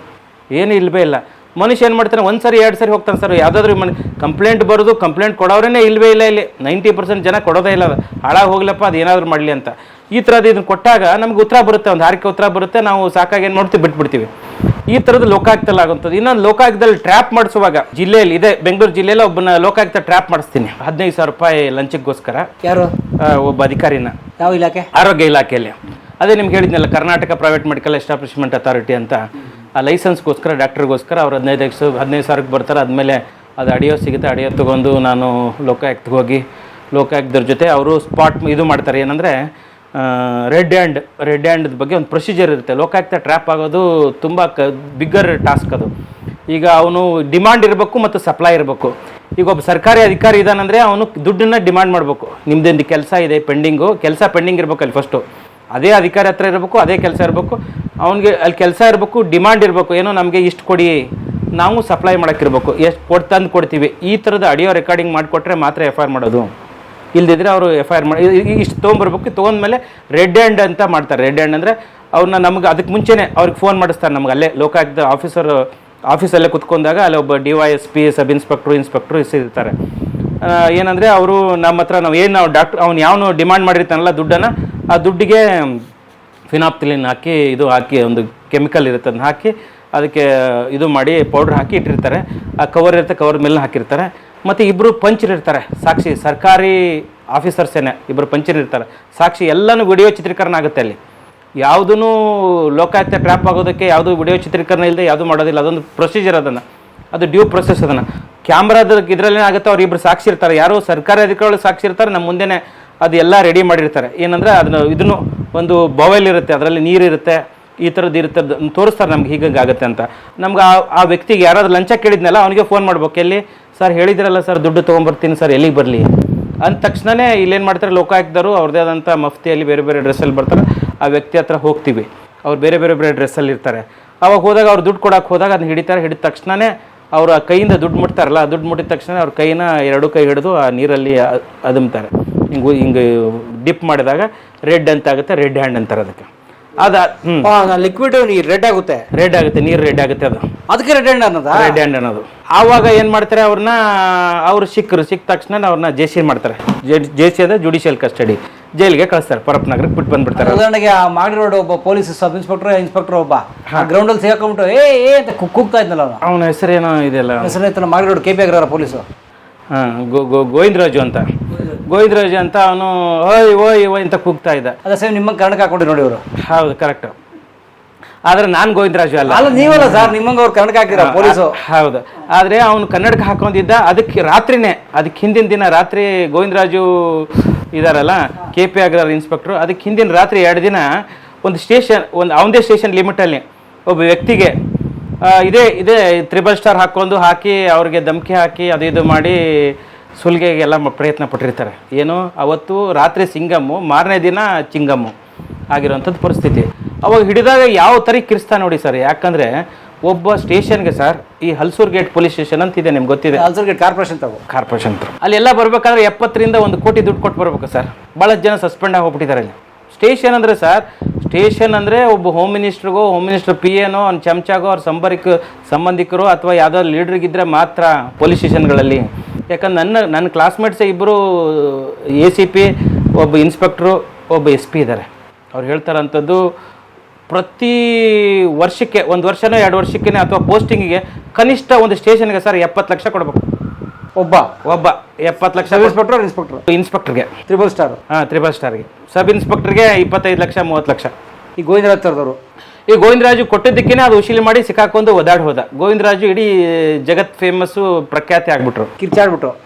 ಏನು ಇಲ್ಲವೇ ಇಲ್ಲ. ಮನುಷ್ಯ ಏನು ಮಾಡ್ತಾನೆ, 1 ಸರಿ 2 ಸರಿ ಹೋಗ್ತಾನೆ ಸರ್. ಯಾವುದಾದ್ರೂ ಕಂಪ್ಲೇಂಟ್ ಬರೋದು, ಕಂಪ್ಲೇಂಟ್ ಕೊಡೋರೇ ಇಲ್ಲವೇ ಇಲ್ಲ. ಇಲ್ಲಿ 90% ಜನ ಕೊಡೋದೇ ಇಲ್ಲ. ಅದು ಹಾಳಾಗಿ ಹೋಗ್ಲಪ್ಪ, ಅದು ಏನಾದರೂ ಮಾಡಲಿ ಅಂತ. ಈ ಥರದ್ದು ಇದನ್ನು ಕೊಟ್ಟಾಗ ನಮ್ಗೆ ಉತ್ತರ ಬರುತ್ತೆ, ಒಂದು ಹಾರಿಕೆ ಉತ್ತರ ಬರುತ್ತೆ. ನಾವು ಸಾಕಾಗಿ ಏನು ಮಾಡ್ತೀವಿ, ಬಿಟ್ಬಿಡ್ತೀವಿ. ಈ ಥರದ್ದು ಲೋಕಾಯುಕ್ತಲ್ಲಿ ಆಗುವಂಥದ್ದು. ಇನ್ನೊಂದು ಲೋಕಾಯುಕ್ತದಲ್ಲಿ ಟ್ರ್ಯಾಪ್ ಮಾಡಿಸುವಾಗ ಜಿಲ್ಲೆಯಲ್ಲಿ ಇದೆ, ಬೆಂಗಳೂರು ಜಿಲ್ಲೆಯಲ್ಲಿ ಒಬ್ಬನ ಲೋಕಾಯುಕ್ತ ಟ್ರ್ಯಾಪ್ ಮಾಡಿಸ್ತೀನಿ 15,000 ರೂಪಾಯಿ ಲಂಚಕ್ಕೋಸ್ಕರ. ಯಾರು? ಒಬ್ಬ ಅಧಿಕಾರಿನ. ಯಾವ ಇಲಾಖೆ? ಆರೋಗ್ಯ ಇಲಾಖೆಯಲ್ಲಿ. ಅದೇ ನಿಮ್ಗೆ ಹೇಳಿದ್ನಲ್ಲ, Karnataka private medical establishment authority ಅಂತ. ಆ ಲೈಸೆನ್ಸ್ಗೋಸ್ಕರ, ಡಾಕ್ಟ್ರಿಗೋಸ್ಕರ ಅವ್ರು 15,000ಕ್ಕೆ ಬರ್ತಾರೆ. ಆದಮೇಲೆ ಅದು ಅಡಿಯೋ ಸಿಗುತ್ತೆ. ಅಡಿಯೋ ತೊಗೊಂಡು ನಾನು ಲೋಕಾಯುಕ್ತಗೆ ಹೋಗಿ ಲೋಕಾಯುಕ್ತರ ಜೊತೆ ಅವರು ಸ್ಪಾಟ್ ಇದು ಮಾಡ್ತಾರೆ. ಏನಂದರೆ ರೆಡ್ ಹ್ಯಾಂಡ್ ಬಗ್ಗೆ ಒಂದು ಪ್ರೊಸೀಜರ್ ಇರುತ್ತೆ. ಲೋಕಾಯುಕ್ತ ಟ್ರ್ಯಾಪ್ ಆಗೋದು ತುಂಬ ಬಿಗ್ಗರ್ ಟಾಸ್ಕ್ ಅದು. ಈಗ ಅವನು ಡಿಮಾಂಡ್ ಇರಬೇಕು ಮತ್ತು ಸಪ್ಲೈ ಇರಬೇಕು. ಈಗ ಒಬ್ಬ ಸರ್ಕಾರಿ ಅಧಿಕಾರಿ ಇದ್ದಾನಂದರೆ ಅವನು ದುಡ್ಡನ್ನು ಡಿಮಾಂಡ್ ಮಾಡಬೇಕು. ನಿಮ್ಮದೊಂದು ಕೆಲಸ ಇದೆ ಪೆಂಡಿಂಗು, ಕೆಲಸ ಪೆಂಡಿಂಗ್ ಇರಬೇಕು ಅಲ್ಲಿ ಫಸ್ಟು. ಅದೇ ಅಧಿಕಾರಿ ಹತ್ರ ಇರಬೇಕು, ಅದೇ ಕೆಲಸ ಇರಬೇಕು. ಅವನಿಗೆ ಅಲ್ಲಿ ಕೆಲಸ ಇರಬೇಕು, ಡಿಮಾಂಡ್ ಇರಬೇಕು. ಏನೋ ನಮಗೆ ಇಷ್ಟು ಕೊಡಿ, ನಾವು ಸಪ್ಲೈ ಮಾಡೋಕ್ಕಿರ್ಬೇಕು, ಎಷ್ಟು ತಂದು ಕೊಡ್ತೀವಿ. ಈ ಥರದ ಆಡಿಯೋ ರೆಕಾರ್ಡಿಂಗ್ ಮಾಡಿಕೊಟ್ರೆ ಮಾತ್ರ FIR ಮಾಡೋದು. ಇಲ್ದಿದ್ರೆ ಅವರು FIR ಮಾಡಿ ಇಷ್ಟು ತೊಗೊಂಬರ್ಬೇಕು. ತೊಗೊಂಡ್ಮೇಲೆ ರೆಡ್ ಹ್ಯಾಂಡ್ ಅಂತ ಮಾಡ್ತಾರೆ. ರೆಡ್ ಹ್ಯಾಂಡ್ ಅಂದರೆ ಅವ್ರನ್ನ ನಮ್ಗೆ ಅದಕ್ಕೆ ಮುಂಚೆನೇ ಅವ್ರಿಗೆ ಫೋನ್ ಮಾಡಿಸ್ತಾರೆ. ನಮ್ಗೆ ಅಲ್ಲೇ ಲೋಕಾಯುಕ್ತ ಆಫೀಸಲ್ಲೇ ಕುತ್ಕೊಂಡಾಗ ಅಲ್ಲಿ ಒಬ್ಬ DYSP, ಸಬ್ ಇನ್ಸ್ಪೆಕ್ಟ್ರು ಇರ್ತಾರೆ. ಏನಂದರೆ ಅವರು ನಮ್ಮ ಹತ್ರ ನಾವು ಡಾಕ್ಟ್ರ್ ಅವ್ನು ಯಾವನು ಡಿಮಾಂಡ್ ಮಾಡಿರ್ತಾನಲ್ಲ ದುಡ್ಡನ್ನು, ಆ ದುಡ್ಡಿಗೆ ಫಿನಾಪ್ತಿಲಿನ್ ಹಾಕಿ, ಇದು ಹಾಕಿ, ಒಂದು ಕೆಮಿಕಲ್ ಇರುತ್ತೆ, ಅದನ್ನ ಹಾಕಿ ಅದಕ್ಕೆ ಇದು ಮಾಡಿ ಪೌಡ್ರ್ ಹಾಕಿ ಇಟ್ಟಿರ್ತಾರೆ. ಆ ಕವರ್ ಇರುತ್ತೆ, ಕವರ್ ಮೇಲೆ ಹಾಕಿರ್ತಾರೆ. ಮತ್ತು 2 ಪಂಚರಿರ್ತಾರೆ ಸಾಕ್ಷಿ, ಸರ್ಕಾರಿ ಆಫೀಸರ್ಸೇನೆ 2 ಪಂಚರಿರ್ತಾರೆ ಸಾಕ್ಷಿ. ಎಲ್ಲನೂ ವಿಡಿಯೋ ಚಿತ್ರೀಕರಣ ಆಗುತ್ತೆ ಅಲ್ಲಿ. ಯಾವುದೂ ಲೋಕಾಯುಕ್ತ ಟ್ರ್ಯಾಪ್ ಆಗೋದಕ್ಕೆ ಯಾವುದು ವಿಡಿಯೋ ಚಿತ್ರೀಕರಣ ಇಲ್ಲದೆ ಯಾವುದು ಮಾಡೋದಿಲ್ಲ. ಅದೊಂದು ಪ್ರೊಸೀಜರ್, ಅದು ಡ್ಯೂ ಪ್ರೊಸೆಸ್. ಅದನ್ನು ಕ್ಯಾಮ್ರಾದ ಇದರಲ್ಲೇ ಆಗುತ್ತೆ. ಅವ್ರು 2 ಸಾಕ್ಷಿ ಇರ್ತಾರೆ. ಯಾರು ಸರ್ಕಾರಿ ಅಧಿಕಾರಿಗಳು ಸಾಕ್ಷಿ ಇರ್ತಾರೆ, ನಮ್ಮ ಮುಂದೆನೇ ಅದೆಲ್ಲ ರೆಡಿ ಮಾಡಿರ್ತಾರೆ. ಏನಂದರೆ ಅದನ್ನು ಇದನ್ನು ಒಂದು ಬವೆಲ್ ಇರುತ್ತೆ, ಅದರಲ್ಲಿ ನೀರಿರುತ್ತೆ, ಈ ಥರದ್ದು ಇರುತ್ತೆ, ತೋರಿಸ್ತಾರೆ ನಮ್ಗೆ ಹೀಗಾಗಿ ಆಗುತ್ತೆ ಅಂತ. ನಮ್ಗೆ ಆ ವ್ಯಕ್ತಿಗೆ ಯಾರಾದ್ರೂ ಲಂಚ ಕೇಳಿದ್ನಲ್ಲ ಅವನಿಗೆ ಫೋನ್ ಮಾಡ್ಬೇಕು, ಎಲ್ಲಿ ಸರ್ ಹೇಳಿದ್ರಲ್ಲ ಸರ್ ದುಡ್ಡು ತೊಗೊಂಬರ್ತೀನಿ ಸರ್, ಎಲ್ಲಿಗೆ ಬರಲಿ ಅಂದ ತಕ್ಷಣವೇ ಇಲ್ಲೇನು ಮಾಡ್ತಾರೆ, ಲೋಕಾಯುಕ್ತರು ಅವ್ರದ್ದೇ ಆದಂಥ ಮಫ್ತಿಯಲ್ಲಿ ಬೇರೆ ಬೇರೆ ಡ್ರೆಸ್ಸಲ್ಲಿ ಬರ್ತಾರೆ. ಆ ವ್ಯಕ್ತಿ ಹತ್ರ ಹೋಗ್ತೀವಿ, ಅವ್ರು ಬೇರೆ ಬೇರೆ ಬೇರೆ ಡ್ರೆಸ್ಸಲ್ಲಿ ಇರ್ತಾರೆ. ಅವಾಗ ಹೋದಾಗ ಅವ್ರು ದುಡ್ಡು ಕೊಡೋಕೆ ಹೋದಾಗ ಅದನ್ನ ಹಿಡಿತಾರೆ. ಹಿಡಿದ ತಕ್ಷಣವೇ ಅವ್ರ ಕೈಯಿಂದ ದುಡ್ಡು ಮುಟ್ತಾರಲ್ಲ, ಆ ದುಡ್ಡು ಮುಟ್ಟಿದ ತಕ್ಷಣ ಅವ್ರ ಕೈನ ಎರಡು ಕೈ ಹಿಡಿದು ಆ ನೀರಲ್ಲಿ ಅದುಮ್ತಾರೆ. ಹಿಂಗೆ ಡಿಪ್ ಮಾಡಿದಾಗ ರೆಡ್ ಅಂತ ಆಗುತ್ತೆ, ರೆಡ್ ಹ್ಯಾಂಡ್ ಅಂತಾರೆ ಅದಕ್ಕೆ. ಲಿಕ್ವಿಡ್ ರೆಡ್ ಆಗುತ್ತೆ, ನೀರು ರೆಡ್ ಆಗುತ್ತೆ, ಅದು ಅದಕ್ಕೆ ರೆಡ್ ಹ್ಯಾಂಡ್ ಅನ್ನೋದು. ರೆಡ್ ಹ್ಯಾಂಡ್ ಅನ್ನೋದು. ಆವಾಗ ಏನು ಮಾಡ್ತಾರೆ, ಅವ್ರು ಸಿಕ್ಕ ತಕ್ಷಣ ಅವ್ರನ್ನ ಜೇಸಿ ಮಾಡ್ತಾರೆ. ಜೇಸಿ ಅದ ಜುಡಿಷಿಯಲ್ ಕಸ್ಟಡಿ, ಜೈಲಿಗೆ ಕಳಿಸ್ತಾರೆ, ಪರಪ್ ನಗರಕ್ಕೆ ಬಿಟ್ಟು ಬಂದ್ಬಿಡ್ತಾರೆ. ಉದಾಹರಣೆಗೆ ಆ ಮಾಗಡಿ ರೋಡ್ ಒಬ್ಬ ಪೊಲೀಸ್ ಸಬ್ ಇನ್ಸ್ಪೆಕ್ಟರ್ ಒಬ್ಬ ಗ್ರೌಂಡ್ ಅಲ್ಲಿ ಸಿಗಾಕೊಂಡ್ಬಿಟ್ಟು ಏ ಅಂತ ಕೂಗ್ತಾ ಇದ್ನಲ್ಲ ಅವನು, ಅವನ ಹೆಸರೇನೋ ಇದೆಲ್ಲ ಹೆಸರು Magadi road KP Agrahara police. ಹಾಂ, ಗೋವಿಂದರಾಜು ಅಂತ ಅವನು ಓಯ್ ಅಂತ ಕೂಗ್ತಾ ಇದ್ದ. ಅದೇ ಸೇಮ್ ನಿಮ್ಮ ಕರ್ಣಕ್ಕೆ ಹಾಕೊಂಡ್ರಿ ನೋಡಿ ಅವರು. ಹೌದು, ಕರೆಕ್ಟ್. ಆದ್ರೆ ನಾನು ಗೋವಿಂದರಾಜು ಅಲ್ಲ. ನೀವಲ್ಲ ಸರ್, ನಿಮ್ಮಂಗೆ ಅವ್ರು ಕರ್ಣಕ್ಕೆ ಹಾಕಿರ ಪೊಲೀಸು. ಹೌದು, ಆದರೆ ಅವನು ಕನ್ನಡಕ್ಕೆ ಹಾಕೊಂಡಿದ್ದ. ಅದಕ್ಕೆ ರಾತ್ರಿನೇ, ಅದಕ್ಕೆ ಹಿಂದಿನ ದಿನ ರಾತ್ರಿ ಗೋವಿಂದರಾಜು ಇದಾರಲ್ಲ KP ಅಗ್ರಹಾರ ಇನ್ಸ್ಪೆಕ್ಟ್ರು, ಅದಕ್ಕೆ ಹಿಂದಿನ ರಾತ್ರಿ 2 ದಿನ ಒಂದು ಅವನದೇ ಸ್ಟೇಷನ್ ಲಿಮಿಟಲ್ಲಿ ಒಬ್ಬ ವ್ಯಕ್ತಿಗೆ ಇದೇ 3 ಸ್ಟಾರ್ ಹಾಕಿ ಅವ್ರಿಗೆ ಧಮಕಿ ಹಾಕಿ ಅದು ಇದು ಮಾಡಿ ಸುಲಿಗೆಗೆಲ್ಲ ಪ್ರಯತ್ನ ಪಟ್ಟಿರ್ತಾರೆ. ಏನು, ಅವತ್ತು ರಾತ್ರಿ ಸಿಂಗಮ್ಮು, ಮಾರನೇ ದಿನ ಚಿಂಗಮ್ಮು ಆಗಿರೋಂಥದ್ದು ಪರಿಸ್ಥಿತಿ. ಅವಾಗ ಹಿಡಿದಾಗ ಯಾವ ಥರ ಕಿರಿಸ್ತಾ ನೋಡಿ ಸರ್. ಯಾಕಂದರೆ ಒಬ್ಬ ಸ್ಟೇಷನ್ಗೆ ಸರ್, ಈ ಹಲ್ಸೂರ್ ಗೇಟ್ ಪೊಲೀಸ್ ಸ್ಟೇಷನ್ ಅಂತ ಇದೆ, ನಿಮ್ಗೆ ಗೊತ್ತಿದೆ, ಹಲ್ಸೂರ್ ಗೇಟ್ ಕಾರ್ಪೊರೇಷನ್ ಅಲ್ಲೆಲ್ಲ ಬರ್ಬೇಕಾದ್ರೆ 70ರಿಂದ 1 ಕೋಟಿ ದುಡ್ಡು ಕೊಟ್ಟು ಬರ್ಬೇಕು ಸರ್. ಭಾಳ ಜನ ಸಸ್ಪೆಂಡ್ ಆಗಿ ಹೋಗ್ಬಿಟ್ಟಿದ್ದಾರೆ ಅಲ್ಲಿ. ಸ್ಟೇಷನ್ ಅಂದರೆ ಒಬ್ಬ ಹೋಮ್ ಮಿನಿಸ್ಟ್ರಿಗೋ, ಹೋಮ್ ಮಿನಿಸ್ಟರ್ PA ಅವ್ನ ಚಮಚಾಗೋ, ಅವ್ರ ಸಂಬಂಧಿಕರು ಅಥವಾ ಯಾವುದಾದ್ರು ಲೀಡ್ರಿಗಿದ್ರೆ ಮಾತ್ರ ಪೊಲೀಸ್ ಸ್ಟೇಷನ್ಗಳಲ್ಲಿ. ಯಾಕಂದ್ರೆ ನನ್ನ ಕ್ಲಾಸ್ಮೇಟ್ಸೇ ಇಬ್ಬರು ACP, ಒಬ್ಬ ಇನ್ಸ್ಪೆಕ್ಟ್ರು, ಒಬ್ಬ SP ಇದ್ದಾರೆ. ಅವ್ರು ಹೇಳ್ತಾರಂಥದ್ದು, ಪ್ರತಿ ವರ್ಷಕ್ಕೆ 1 ವರ್ಷನೋ 2 ವರ್ಷಕ್ಕೆ ಅಥವಾ ಪೋಸ್ಟಿಂಗಿಗೆ ಕನಿಷ್ಠ ಒಂದು ಸ್ಟೇಷನ್ಗೆ ಸರ್ 70 ಲಕ್ಷ ಕೊಡಬೇಕು. ಒಬ್ಬ 70 ಲಕ್ಷ. ಇನ್ಸ್ಪೆಕ್ಟರ್ಗೆ 3 ಸ್ಟಾರ್. ಹಾಂ, 3 ಸ್ಟಾರ್ಗೆ. ಸಬ್ ಇನ್ಸ್ಪೆಕ್ಟರ್ಗೆ 25 ಲಕ್ಷ 30 ಲಕ್ಷ. ಈ ಗೋವಿಂದರಾಜ್ ತರದವರು, ಈ ಗೋವಿಂದರಾಜು ಕೊಟ್ಟಿದ್ದಕ್ಕೇ ಅದು ವಸೂಲಿ ಮಾಡಿ ಸಿಕ್ಕಾಕೊಂಡು ಒದಾಡಿ ಹೋದ. ಗೋವಿಂದರಾಜು ಇಡೀ ಜಗತ್ ಫೇಮಸ್ಸು, ಪ್ರಖ್ಯಾತಿ ಆಗ್ಬಿಟ್ರು,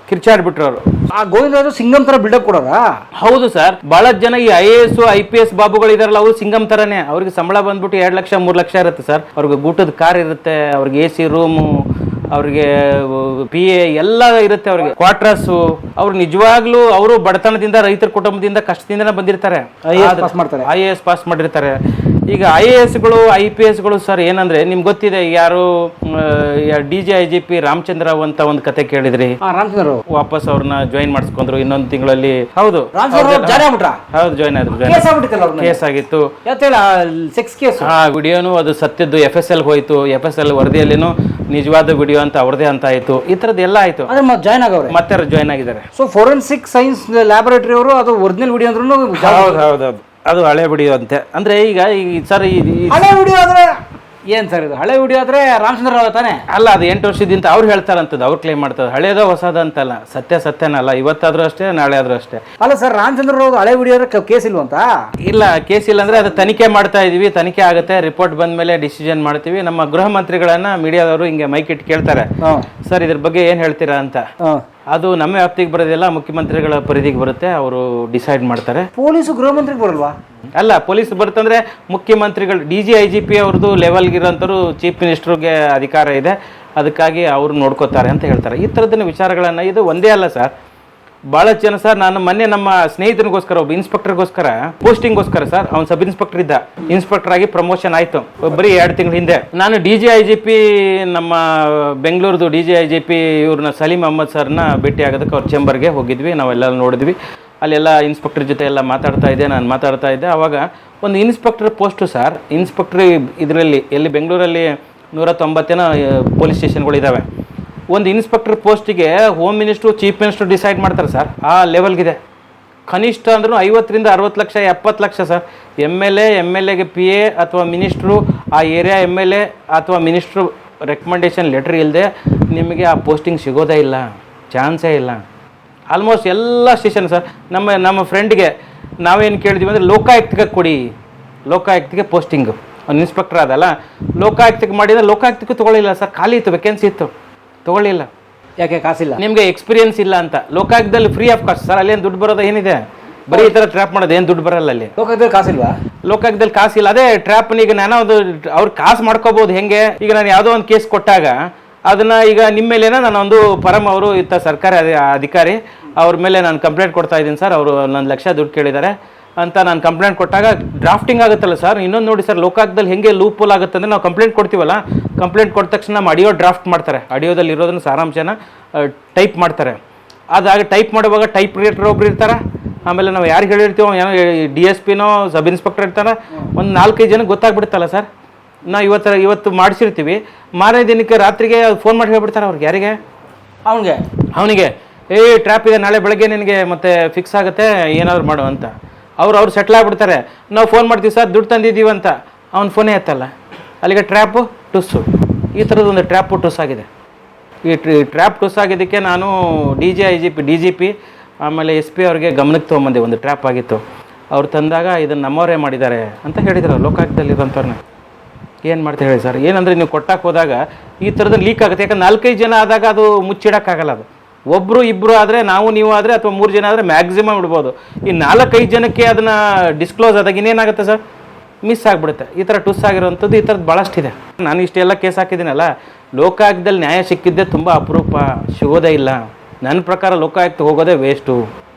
ಕಿರ್ಚಾಡ್ಬಿಟ್ರು ಅವರು. ಆ ಗೋವಿಂದರಾಜು ಸಿಂಗಮ್ ತರ ಬಿಲ್ಡಪ್ ಕೊಡೋರ? ಹೌದು ಸರ್. ಬಹಳ ಜನ ಈ IAS IPS ಬಾಬುಗಳು ಇದಾರಲ್ಲ, ಅವರು ಸಿಂಗಮ್ ತರನೇ. ಅವ್ರಿಗೆ ಸಂಬಳ ಬಂದ್ಬಿಟ್ಟು 2 ಲಕ್ಷ 3 ಲಕ್ಷ ಇರುತ್ತೆ ಸರ್. ಅವ್ರಿಗೆ ಊಟದ ಕಾರ್ ಇರುತ್ತೆ, ಅವ್ರಿಗೆ AC ರೂಮು, ಅವ್ರಿಗೆ PA ಎಲ್ಲ ಇರುತ್ತೆ, ಅವ್ರಿಗೆ ಕ್ವಾರ್ಟರ್ಸು. ಅವ್ರು ನಿಜವಾಗ್ಲೂ ಅವರು ಬಡತನದಿಂದ, ರೈತರ ಕುಟುಂಬದಿಂದ, ಕಷ್ಟದಿಂದನೇ ಬಂದಿರ್ತಾರೆ. IAS ಪಾಸ್ ಮಾಡಿರ್ತಾರೆ. ಈಗ IASಗಳು IPSಗಳು ಸರ್ ಏನಂದ್ರೆ ನಿಮ್ಗೆ ಗೊತ್ತಿದೆ, ಯಾರು DGIGP ರಾಮಚಂದ್ರರಾವ್ ಅಂತ ಒಂದು ಕತೆ ಕೇಳಿದ್ರಿ. ವಾಪಸ್ ಅವ್ರನ್ನ ಜಾಯಿನ್ ಮಾಡಿಸ್ಕೊಂಡ್ರು ಇನ್ನೊಂದು ತಿಂಗಳಲ್ಲಿ. ಹೌದು, ಜಾಯಿನ್ ಆದ್ರು. ಕೇಸ್ ಆಗಿತ್ತು, ವಿಡಿಯೋನು ಅದು ಸತ್ಯದ್ದು FSL ಹೋಯ್ತು. FSL ವರದಿಯಲ್ಲಿನೂ ನಿಜವಾದ ವಿಡಿಯೋ ಅಂತ ಅವ್ರದೇ ಅಂತ ಆಯ್ತು. ಈ ಥರದ್ದು ಎಲ್ಲ ಆಯ್ತು. ಮತ್ತೆ ಜಾಯಿನ್ ಆಗಿದ್ದಾರೆ. ಸೊ ಫೋರೆನ್ಸಿಕ್ ಸೈನ್ಸ್ ಲ್ಯಾಬೊರೇಟರಿ ಅವರು ಅದು ಒರಿಜಿನಲ್ ವಿಡಿಯೋ ಅಂದ್ರೂ ಹೌದು, ಅದು ಹಳೆ ವಿಡಿಯೋ ಅಂತೆ. ಅಂದ್ರೆ ಈಗ ಸರ್ ಹಳೆ ವಿಡಿಯೋ ಆದ್ರೆ ಏನ್ ಸರ್ ಇದು? ಹಳೆ ವಿಡಿಯೋ ಆದ್ರೆ ರಾಮಚಂದ್ರ ರಾವ್ ತಾನೆ? ಅಲ್ಲ, ಅದು 8 ವರ್ಷದಿಂದ ಅವ್ರು ಹೇಳ್ತಾರಂತದ್ದು, ಅವ್ರು ಕ್ಲೇಮ್ ಮಾಡ್ತಾರೆ. ಹಳೇದೋ ಹೊಸದ ಅಂತಲ್ಲ, ಸತ್ಯನಲ್ಲ. ಇವತ್ತಾದ್ರೂ ಅಷ್ಟೇ, ನಾಳೆ ಆದ್ರೂ ಅಷ್ಟೇ. ಅಲ್ಲ ಸರ್, ರಾಮಚಂದ್ರ ರಾವ್ ಹಳೆ ವಿಡಿಯೋ ಆದ್ರೆ ಕೇಸ್ ಇಲ್ವಂತ? ಇಲ್ಲ, ಕೇಸ್ ಇಲ್ಲ. ಅಂದ್ರೆ ಅದು ತನಿಖೆ ಮಾಡ್ತಾ ಇದೀವಿ, ತನಿಖೆ ಆಗುತ್ತೆ, ರಿಪೋರ್ಟ್ ಬಂದ ಮೇಲೆ ಡಿಸಿಷನ್ ಮಾಡ್ತೀವಿ. ನಮ್ಮ ಗೃಹ ಮಂತ್ರಿಗಳನ್ನ ಮೀಡಿಯಾದವರು ಹಿಂಗೆ ಮೈಕ್ ಇಟ್ಟು ಕೇಳ್ತಾರೆ, ಸರ್ ಇದ್ರ ಬಗ್ಗೆ ಏನ್ ಹೇಳ್ತೀರಾ ಅಂತ. ಅದು ನಮ್ಮ ವ್ಯಾಪ್ತಿಗೆ ಬರೋದಿಲ್ಲ, ಮುಖ್ಯಮಂತ್ರಿಗಳ ಪರಿಧಿಗೆ ಬರುತ್ತೆ, ಅವರು ಡಿಸೈಡ್ ಮಾಡ್ತಾರೆ. ಪೊಲೀಸು ಗೃಹ ಮಂತ್ರಿಗೆ ಬರಲ್ವಾ? ಅಲ್ಲ, ಪೊಲೀಸ್ ಬರ್ತಂದ್ರೆ ಮುಖ್ಯಮಂತ್ರಿಗಳು, DGIGP ಅವ್ರದ್ದು ಲೆವೆಲ್ಗಿರೋಂಥವ್ರು ಚೀಫ್ ಮಿನಿಸ್ಟರ್ಗೆ ಅಧಿಕಾರ ಇದೆ, ಅದಕ್ಕಾಗಿ ಅವರು ನೋಡ್ಕೋತಾರೆ ಅಂತ ಹೇಳ್ತಾರೆ. ಈ ಥರದ್ದು ವಿಚಾರಗಳನ್ನು, ಇದು ಒಂದೇ ಅಲ್ಲ ಸರ್, ಭಾಳ ಜನ ಸರ್. ನಾನು ಮೊನ್ನೆ ನಮ್ಮ ಸ್ನೇಹಿತನಿಗೋಸ್ಕರ, ಒಬ್ಬ ಇನ್ಸ್ಪೆಕ್ಟರ್ಗೋಸ್ಕರ ಪೋಸ್ಟಿಂಗ್ಗೋಸ್ಕರ ಸರ್, ಅವ್ನು ಸಬ್ ಇನ್ಸ್ಪೆಕ್ಟರ್ ಇದ್ದ, ಇನ್ಸ್ಪೆಕ್ಟರ್ ಆಗಿ ಪ್ರಮೋಷನ್ ಆಯಿತು ಬರೀ 2 ತಿಂಗಳ ಹಿಂದೆ. ನಾನು DGIGP, ನಮ್ಮ ಬೆಂಗಳೂರದು DGIGP ಇವ್ರನ್ನ ಸಲೀಂ ಅಹ್ಮದ್ ಸರ್ನ ಭೇಟಿ ಆಗೋದಕ್ಕೆ ಅವ್ರ ಚೇಂಬರ್ಗೆ ಹೋಗಿದ್ವಿ. ನಾವೆಲ್ಲ ನೋಡಿದ್ವಿ. ಅಲ್ಲೆಲ್ಲ ಇನ್ಸ್ಪೆಕ್ಟರ್ ಜೊತೆ ಎಲ್ಲ ನಾನು ಮಾತಾಡ್ತಾ ಇದ್ದೆ. ಆವಾಗ ಒಂದು ಇನ್ಸ್ಪೆಕ್ಟರ್ ಪೋಸ್ಟು ಸರ್, ಇನ್ಸ್ಪೆಕ್ಟರ್ ಇದರಲ್ಲಿ ಎಲ್ಲಿ ಬೆಂಗಳೂರಲ್ಲಿ 190 ಪೊಲೀಸ್ ಸ್ಟೇಷನ್ಗಳಿದ್ದಾವೆ. ಒಂದು ಇನ್ಸ್ಪೆಕ್ಟರ್ ಪೋಸ್ಟಿಗೆ home minister, chief minister decide ಮಾಡ್ತಾರೆ ಸರ್. ಆ ಲೆವೆಲ್ಗಿದೆ. ಕನಿಷ್ಠ ಅಂದ್ರೂ 50ರಿಂದ 60 ಲಕ್ಷ 70 ಲಕ್ಷ ಸರ್. MLAಗೆ PA ಅಥವಾ ಮಿನಿಸ್ಟ್ರು, ಆ ಏರಿಯಾ MLA ಅಥವಾ ಮಿನಿಸ್ಟ್ರು ರೆಕಮೆಂಡೇಶನ್ ಲೆಟ್ರ್ ಇಲ್ಲದೆ ನಿಮಗೆ ಆ ಪೋಸ್ಟಿಂಗ್ ಸಿಗೋದೇ ಇಲ್ಲ, ಚಾನ್ಸೇ ಇಲ್ಲ. ಆಲ್ಮೋಸ್ಟ್ ಎಲ್ಲ ಸ್ಟೇಷನ್ ಸರ್. ನಮ್ಮ ಫ್ರೆಂಡ್ಗೆ ನಾವೇನು ಕೇಳಿದ್ವಿ ಅಂದರೆ, ಲೋಕಾಯುಕ್ತಕ್ಕೆ ಕೊಡಿ, ಲೋಕಾಯುಕ್ತಕ್ಕೆ ಪೋಸ್ಟಿಂಗು. ಅವ್ನು ಇನ್ಸ್ಪೆಕ್ಟರ್ ಅದಲ್ಲ, ಲೋಕಾಯುಕ್ತಕ್ಕೆ ಮಾಡಿದರೆ ಲೋಕಾಯುಕ್ತಕ್ಕೆ ತೊಗೊಳ್ಳಿಲ್ಲ ಸರ್. ಖಾಲಿ ಇತ್ತು, ವೇಕೆನ್ಸಿ ಇತ್ತು, ತೊಗೊಳ್ಳಿಲ್ಲ. ಯಾಕೆ? ಕಾಸಿಲ್ಲ, ನಿಮಗೆ ಎಕ್ಸ್ಪೀರಿಯನ್ಸ್ ಇಲ್ಲ ಅಂತ. ಲೋಕಾಯುಕ್ತದಲ್ಲಿ ಫ್ರೀ ಆಫ್ ಕಾಸ್ಟ್ ಸರ್, ಅಲ್ಲೇನು ದುಡ್ಡು ಬರೋದು ಏನಿದೆ? ಬರೀ ಈ ಥರ ಟ್ರ್ಯಾಪ್ ಮಾಡೋದು ಏನು ದುಡ್ಡು ಬರಲ್ಲ ಅಲ್ಲಿ. ಲೋಕದಲ್ಲಿ ಕಾಸಿಲ್ವಾ? ಲೋಕಾಯುಕ್ತದಲ್ಲಿ ಕಾಸಿಲ್ಲ. ಅದೇ ಟ್ರ್ಯಾಪ್ ಈಗ ನಾನು ಒಂದು ಅವ್ರು ಕಾಸು ಮಾಡ್ಕೋಬಹುದು ಹೆಂಗೆ. ಈಗ ನಾನು ಯಾವುದೋ ಒಂದು ಕೇಸ್ ಕೊಟ್ಟಾಗ ಅದನ್ನ ಈಗ ನಿಮ್ಮ ಮೇಲೇನ ನಾನೊಂದು ಪರಮ್ ಅವರು ಇತ್ತ ಸರ್ಕಾರಿ ಅಧಿಕಾರಿ ಅವ್ರ ಮೇಲೆ ನಾನು ಕಂಪ್ಲೇಂಟ್ ಕೊಡ್ತಾ ಇದ್ದೀನಿ ಸರ್, ಅವರು 1 ಲಕ್ಷ ದುಡ್ಡು ಕೇಳಿದ್ದಾರೆ ಅಂತ ನಾನು ಕಂಪ್ಲೇಂಟ್ ಕೊಟ್ಟಾಗ ಡ್ರಾಫ್ಟಿಂಗ್ ಆಗುತ್ತಲ್ಲ ಸರ್. ಇನ್ನೊಂದು ನೋಡಿ ಸರ್, ಲೋಕಾಯುಕ್ತದಲ್ಲಿ ಹೆಂಗೆ ಲೂಪೋಲ್ ಆಗುತ್ತೆ ಅಂದರೆ ನಾವು ಕಂಪ್ಲೇಂಟ್ ಕೊಡ್ತೀವಲ್ಲ, ಕಂಪ್ಲೇಂಟ್ ಕೊಟ್ಟ ತಕ್ಷಣ ನಮ್ಮ ಆಡಿಯೋ ಡ್ರಾಫ್ಟ್ ಮಾಡ್ತಾರೆ, ಆಡಿಯೋದಲ್ಲಿ ಇರೋದನ್ನ ಸಾರಾಂಶನ ಟೈಪ್ ಮಾಡ್ತಾರೆ. ಅದಾಗ ಟೈಪ್ ಮಾಡುವಾಗ ಟೈಪ್ ರೈಟರ್ ಒಬ್ರು ಇರ್ತಾರೆ, ಆಮೇಲೆ ನಾವು ಯಾರಿಗೆ ಹೇಳಿರ್ತೀವೋ ಏನೋ DSPನೋ ಸಬ್ ಇನ್ಸ್ಪೆಕ್ಟರ್ ಇರ್ತಾರೆ, ಒಂದು 4-5 ಜನಕ್ಕೆ ಗೊತ್ತಾಗ್ಬಿಡುತ್ತಲ್ಲ ಸರ್. ನಾವು ಇವತ್ತು ಮಾಡಿಸಿರ್ತೀವಿ, ಮಾರನೇ ದಿನಕ್ಕೆ ರಾತ್ರಿಗೆ ಫೋನ್ ಮಾಡಿ ಹೇಳ್ಬಿಡ್ತಾರೆ ಅವ್ರಿಗೆ. ಯಾರಿಗೆ? ಅವನಿಗೆ ಟ್ರ್ಯಾಪ್ ಇದೆ, ನಾಳೆ ಬೆಳಗ್ಗೆ ನಿನಗೆ ಮತ್ತೆ ಫಿಕ್ಸ್ ಆಗುತ್ತೆ, ಏನಾದ್ರು ಮಾಡು ಅಂತ. ಅವ್ರು ಸೆಟ್ಲ್ ಆಗಿಬಿಡ್ತಾರೆ. ನಾವು ಫೋನ್ ಮಾಡ್ತೀವಿ ಸರ್ ದುಡ್ಡು ತಂದಿದ್ದೀವಿ ಅಂತ, ಅವ್ನ ಫೋನೇ ಎತ್ತಲ್ಲ. ಅಲ್ಲಿಗೆ ಟ್ರ್ಯಾಪು ಟುಸ್ಸು. ಈ ಥರದ್ದೊಂದು ಟ್ರ್ಯಾಪು ಟುಸ್ ಆಗಿದೆ. ಈ ಟ್ರ್ಯಾಪ್ ಟುಸ್ ಆಗಿದ್ದಕ್ಕೆ ನಾನು DGP ಆಮೇಲೆ SP ಅವ್ರಿಗೆ ಗಮನಕ್ಕೆ ತೊಗೊಂಬಂದೆ. ಒಂದು ಟ್ರ್ಯಾಪ್ ಆಗಿತ್ತು, ಅವ್ರು ತಂದಾಗ ಇದನ್ನು ನಮ್ಮವರೇ ಮಾಡಿದ್ದಾರೆ ಅಂತ ಹೇಳಿದ್ರು ಲೋಕಾಯುಕ್ತದಲ್ಲಿರೋಂಥವ್ರನ್ನ. ಏನು ಮಾಡ್ತಾ ಹೇಳಿ ಸರ್, ಏನಂದರೆ ನೀವು ಕೊಟ್ಟಕ್ಕೆ ಹೋದಾಗ ಈ ಥರದ್ದು ಲೀಕ್ ಆಗುತ್ತೆ. ಯಾಕಂದ್ರೆ 4-5 ಜನ ಆದಾಗ ಅದು ಮುಚ್ಚಿಡೋಕ್ಕಾಗಲ್ಲ. ಅದು ಒಬ್ಬರು ಇಬ್ಬರು ಆದರೆ, ನೀವು ಆದರೆ ಅಥವಾ 3 ಜನ ಆದರೆ ಮ್ಯಾಕ್ಸಿಮಮ್ ಇಡ್ಬೋದು. ಈ 4-5 ಜನಕ್ಕೆ ಅದನ್ನು ಡಿಸ್ಕ್ಲೋಸ್ ಆದಾಗ ಇನ್ನೇನಾಗುತ್ತೆ ಸರ್, ಮಿಸ್ ಆಗಿಬಿಡುತ್ತೆ. ಈ ಥರ ಟುಸ್ ಆಗಿರೋವಂಥದ್ದು ಈ ಥರದ್ದು ಭಾಳಷ್ಟಿದೆ. ನಾನು ಇಷ್ಟೆಲ್ಲ ಕೇಸ್ ಹಾಕಿದ್ದೀನಲ್ಲ, ಲೋಕಾಯುಕ್ತದಲ್ಲಿ ನ್ಯಾಯ ಸಿಕ್ಕಿದ್ದೆ ತುಂಬ ಅಪರೂಪ, ಸಿಗೋದೇ ಇಲ್ಲ. ನನ್ನ ಪ್ರಕಾರ ಲೋಕಾಯುಕ್ತ ಹೋಗೋದೇ ವೇಸ್ಟು.